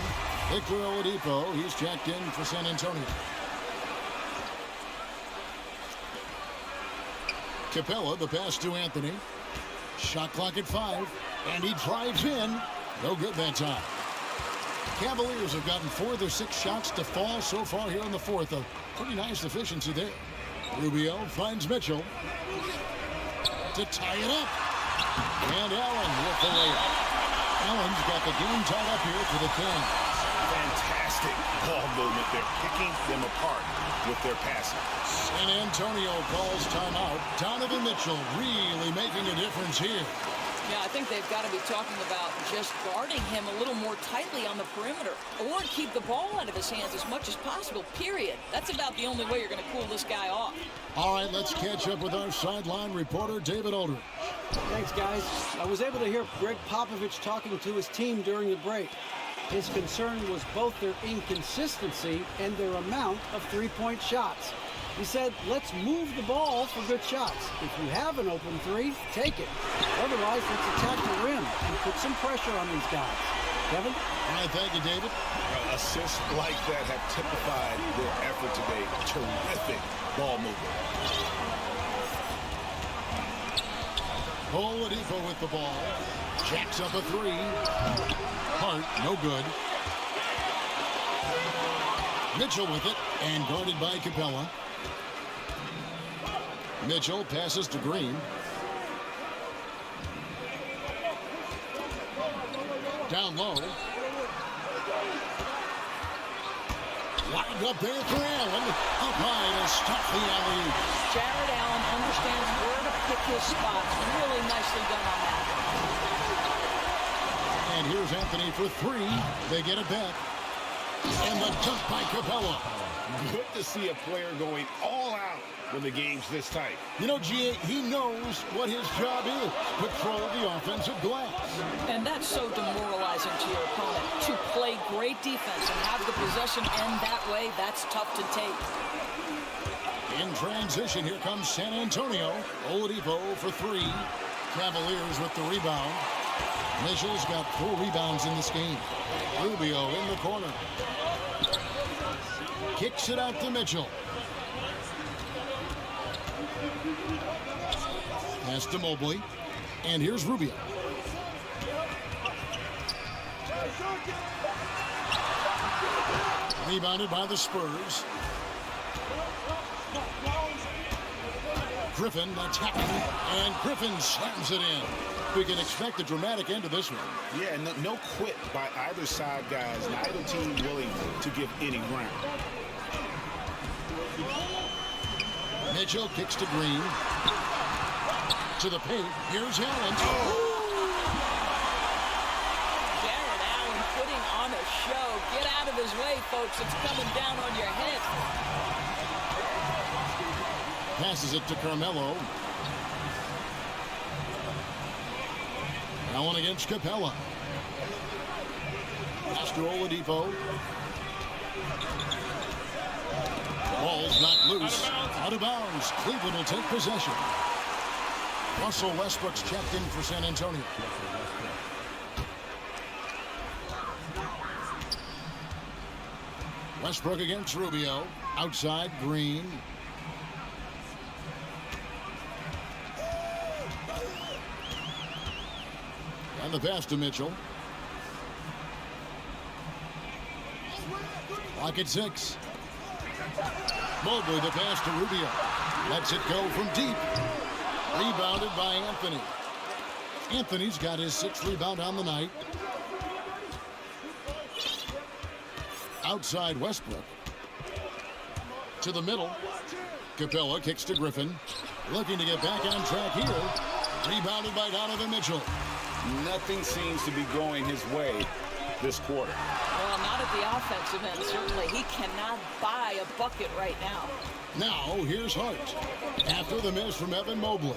Victor Oladipo, he's checked in for San Antonio. Capella, the pass to Anthony. Shot clock at 5. And he drives in. No good that time. Cavaliers have gotten 4 of their 6 shots to fall so far here in the fourth. A pretty nice efficiency there. Rubio finds Mitchell to tie it up. And Allen with the layup. Allen's got the game tied up here for the Kings. Fantastic ball movement. They're picking them apart with their passing. San Antonio calls timeout. Donovan Mitchell really making a difference here. Yeah, I think they've got to be talking about just guarding him a little more tightly on the perimeter or keep the ball out of his hands as much as possible, period. That's about the only way you're going to cool this guy off. All right, let's catch up with our sideline reporter, David Aldridge. Thanks, guys. I was able to hear Greg Popovich talking to his team during the break. His concern was both their inconsistency and their amount of three-point shots. He said, let's move the ball for good shots. If you have an open three, take it. Otherwise, let's attack the rim and put some pressure on these guys. Kevin? All right, thank you, David. Well, assists like that have typified their effort today. Terrific ball movement. Oladipo with the ball. Jacks up a 3. Hart, no good. Mitchell with it, and guarded by Capella. Mitchell passes to Green. Down low. Lined up there for Allen. Up high to stop the alley-oop. Jared Allen understands where to pick his spots. Really nicely done on that. And here's Anthony for 3. They get it back. And the dunk by Capella. Good to see a player going all out when the game's this tight. You know, G.A., he knows what his job is. Control the offensive glass. And that's so demoralizing to your opponent. To play great defense and have the possession end that way, that's tough to take. In transition, here comes San Antonio. Oladipo for 3. Cavaliers with the rebound. Mitchell's got 4 rebounds in this game. Rubio in the corner. Kicks it out to Mitchell. Pass to Mobley. And here's Rubio. Rebounded by the Spurs. Griffin attacking, and Griffin slams it in. We can expect a dramatic end to this one. Yeah, no quit by either side, guys. Neither team willing to give any ground. Mitchell kicks to Green. To the paint. Here's Allen. Jared Allen putting on a show. Get out of his way, folks. It's coming down on your head. Passes it to Carmelo. Allen against Capella. Pass to Oladipo. Ball's not loose. Out of bounds. Cleveland will take possession. Russell Westbrook's checked in for San Antonio. Westbrook against Rubio. Outside, Green. And the pass to Mitchell. Clock at 6. Mobley, the pass to Rubio. Lets it go from deep. Rebounded by Anthony. Anthony's got his 6th rebound on the night. Outside Westbrook. To the middle. Capella kicks to Griffin. Looking to get back on track here. Rebounded by Donovan Mitchell. Nothing seems to be going his way this quarter. Well, not at the offensive end, certainly. He cannot buy a bucket right now. Now, here's Hart. After the miss from Evan Mobley.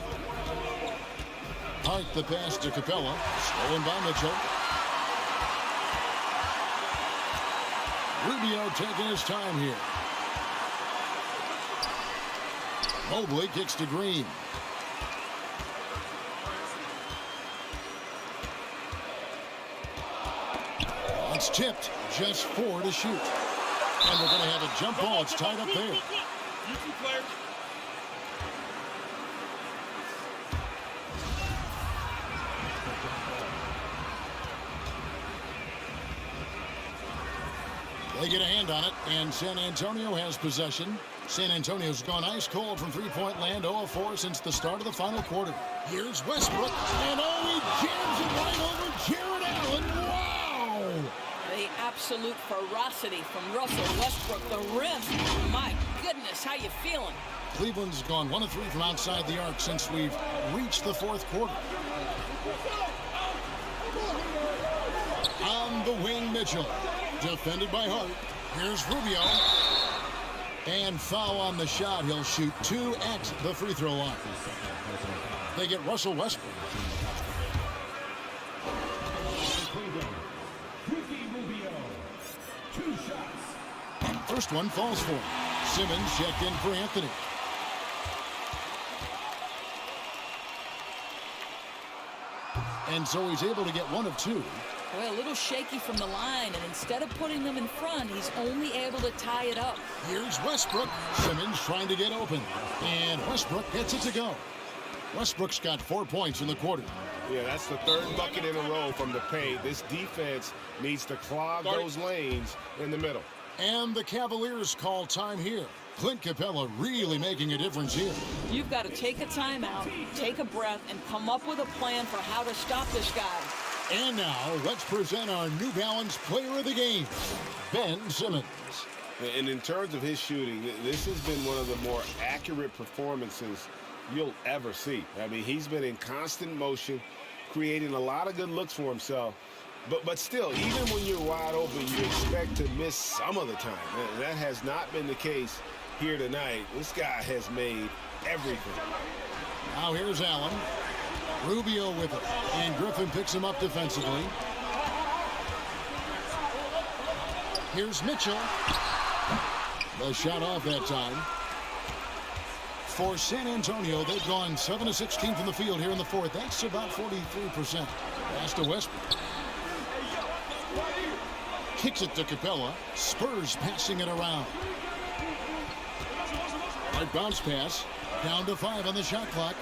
Hart the pass to Capella. Stolen by Mitchell. Rubio taking his time here. Mobley kicks to Green. It's tipped. Just 4 to shoot. And we're going to have a jump ball. It's tied up there. They get a hand on it, and San Antonio has possession. San Antonio's gone ice cold from three-point land, 0 of 4 since the start of the final quarter. Here's Westbrook, and he jams it right over Jared Allen. Wow! The absolute ferocity from Russell Westbrook. The rim. My goodness, how you feeling? Cleveland's gone 1 of 3 from outside the arc since we've reached the fourth quarter. On the wing, Mitchell. Defended by Hart. Here's Rubio. And foul on the shot. He'll shoot 2 at the free throw line. They get Russell Westbrook. First one falls for him. Simmons checked in for Anthony. And so he's able to get 1 of 2. Well, a little shaky from the line, and instead of putting them in front, he's only able to tie it up. Here's Westbrook. Simmons trying to get open. And Westbrook gets it to go. Westbrook's got 4 points in the quarter. Yeah, that's the 3rd bucket in a row from the paint. This defense needs to clog those lanes in the middle. And the Cavaliers call time here. Clint Capella really making a difference here. You've got to take a timeout, take a breath, and come up with a plan for how to stop this guy. And now, let's present our New Balance Player of the Game, Ben Simmons. And in terms of his shooting, this has been one of the more accurate performances you'll ever see. I mean, he's been in constant motion, creating a lot of good looks for himself. But still, even when you're wide open, you expect to miss some of the time. And that has not been the case here tonight. This guy has made everything. Now here's Allen. Rubio with it. And Griffin picks him up defensively. Here's Mitchell. The shot off that time. For San Antonio, they've gone 7 of 16 from the field here in the fourth. That's about 43%. Pass to Westbrook. Kicks it to Capella. Spurs passing it around. Right bounce pass. Down to 5 on the shot clock.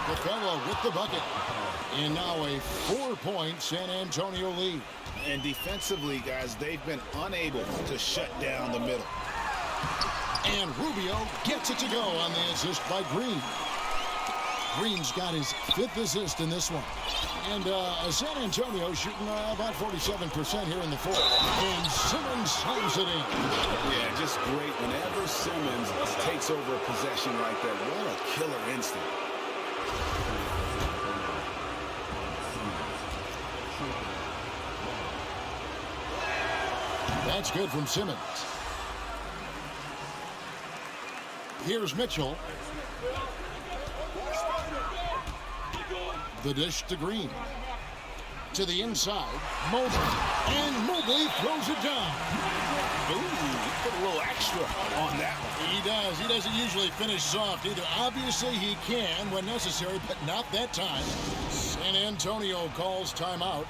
Capella with the bucket. And now a 4-point San Antonio lead. And defensively, guys, they've been unable to shut down the middle. And Rubio gets it to go on the assist by Green. Green's got his 5th assist in this one. And San Antonio shooting about 47% here in the fourth. And Simmons slams it in. Yeah, just great. Whenever Simmons takes over a possession like that, what a killer instinct. That's good from Simmons. Here's Mitchell. The dish to Green. To the inside. Mobley. And Mobley throws it down. Ooh, he put a little extra on that one. He does. He doesn't usually finish soft either. Obviously, he can when necessary, but not that time. San Antonio calls timeout.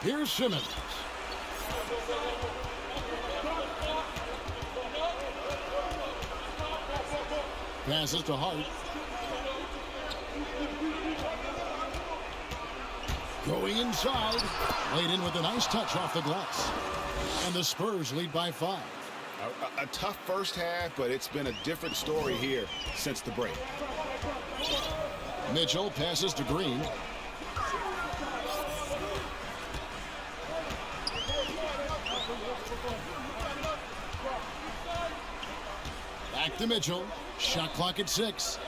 Here's Simmons. Passes to Hart. Going inside. Laid in with a nice touch off the glass. And the Spurs lead by 5. A tough first half, but it's been a different story here since the break. Mitchell passes to Green. Back to Mitchell. Shot clock at 6.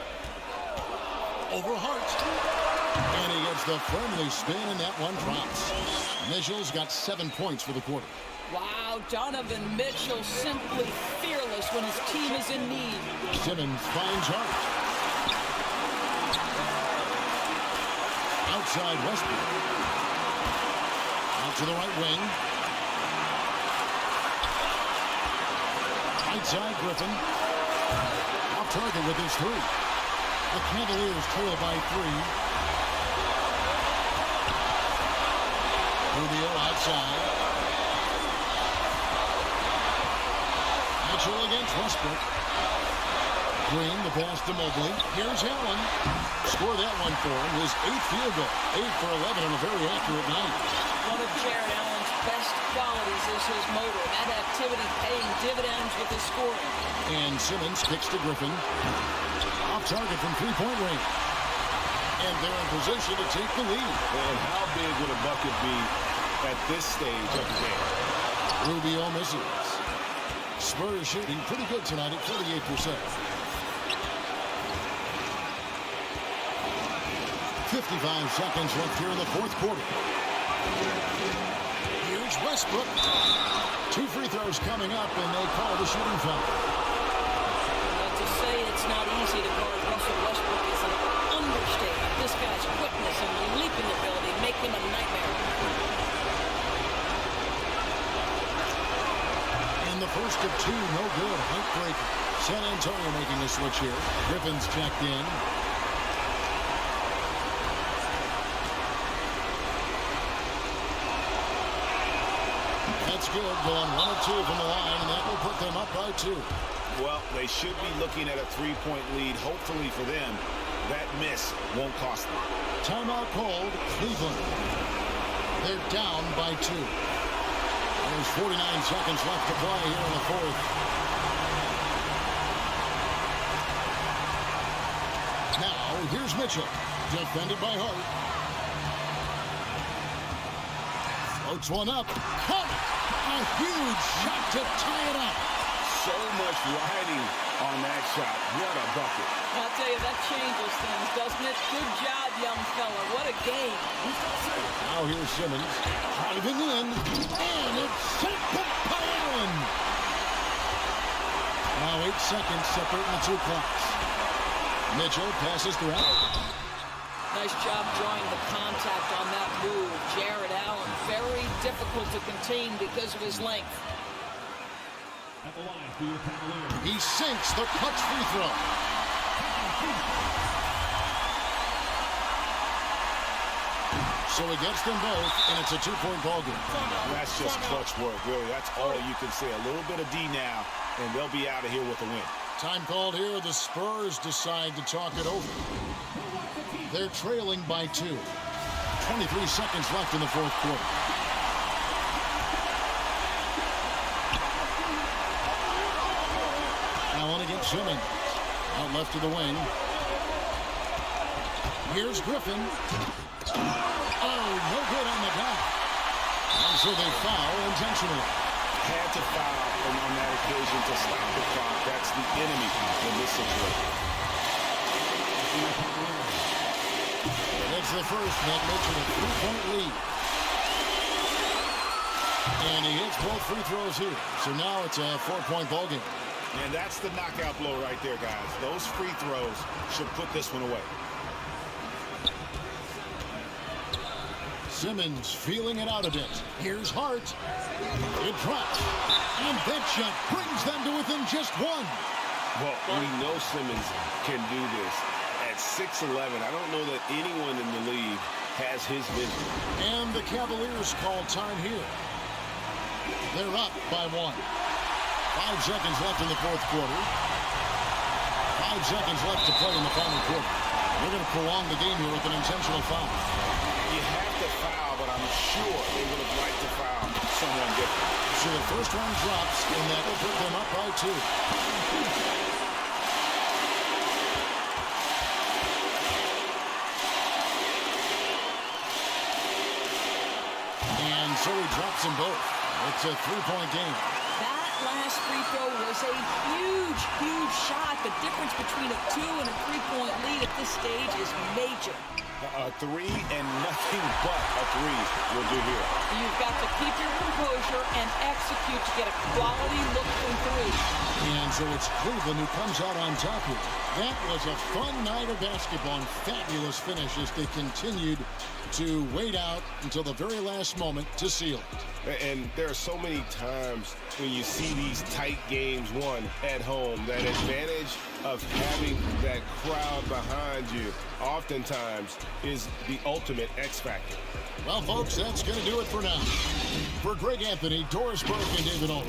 Over Hart. And he gets the friendly spin, and that one drops. Mitchell's got 7 points for the quarter. Wow, Donovan Mitchell simply fearless when his team is in need. Simmons finds Hart. Outside Westbrook. to the right wing. Right side, Griffin. Off target with his three. The Cavaliers trail by 3. Rubio outside. Mitchell against Westbrook. Green, the pass to Mobley. Here's Allen. Score that one for him. His 8th field goal. 8 for 11 on a very accurate night. One of Jared Allen's best qualities is his motor. That activity paying dividends with his scoring. And Simmons kicks to Griffin. Off target from three-point range. And they're in position to take the lead. And how big would a bucket be at this stage of the game? Rubio misses. Spurs shooting pretty good tonight at 48%. 55 seconds left here in the fourth quarter. Here's Westbrook. 2 free throws coming up, and they call the shooting foul. Well, to say it's not easy to guard Russell Westbrook is an understatement. This guy's quickness and leaping ability make him a nightmare. In the first of 2, no good. Heartbreaker. San Antonio making a switch here. Griffin's checked in. That's good. Going 1 of 2 from the line, and that will put them up by 2. Well, they should be looking at a 3-point lead. Hopefully for them, that miss won't cost them. Timeout called. Cleveland. They're down by 2. There's 49 seconds left to play here in the fourth. Now, here's Mitchell. Defended by Hart. Floats one up. Caught it! A huge shot to tie it up. So much riding on that shot. What a bucket. I'll tell you, that changes things, doesn't it? Good job, young fella. What a game. Now here's Simmons. Driving in. And it's sent by Allen. Now 8 seconds separating the 2 clocks. Mitchell passes to Allen. Nice job drawing the contact on that move. Jared Allen, very difficult to contain because of his length. At the line for your Cavaliers. He sinks the clutch free throw. So he gets them both, and it's a 2-point ball game. That's just clutch work, really. That's all you can say. A little bit of D now, and they'll be out of here with a win. Time called here. The Spurs decide to talk it over. They're trailing by 2. 23 seconds left in the fourth quarter. Allen against Simmons. Out left to the wing. Here's Griffin. Oh, no good on the dot. And so they foul intentionally. Had to foul on that occasion to stop the clock. That's the enemy in this situation. It's the first that makes it a 3-point lead. And he hits both free throws here. So now it's a 4-point ball game. And that's the knockout blow right there, guys. Those free throws should put this one away. Simmons feeling it out a bit. Here's Hart. It drops. And that shot brings them to within just 1. Well, we know Simmons can do this. At 6'11", I don't know that anyone in the league has his vision. And the Cavaliers call time here. They're up by 1. 5 seconds left in the fourth quarter. 5 seconds left to play in the final quarter. We're going to prolong the game here with an intentional foul. You have to foul, but I'm sure they would have liked to foul someone different. So the first one drops, and that will put them up by 2. And so he drops them both. It's a 3-point game. That last free throw was a huge, huge shot. The difference between a 2 and a 3-point lead at this stage is major. A three and nothing but a three will do here. You've got to keep your composure and execute to get a quality look from three. And so it's Cleveland who comes out on top here. That was a fun night of basketball and fabulous finish as they continued to wait out until the very last moment to seal it. And there are so many times when you see these tight games won at home, that advantage of having that crowd behind you oftentimes is the ultimate X factor. Well, folks, that's going to do it for now. For Greg Anthony, Doris Burke, and David Olin.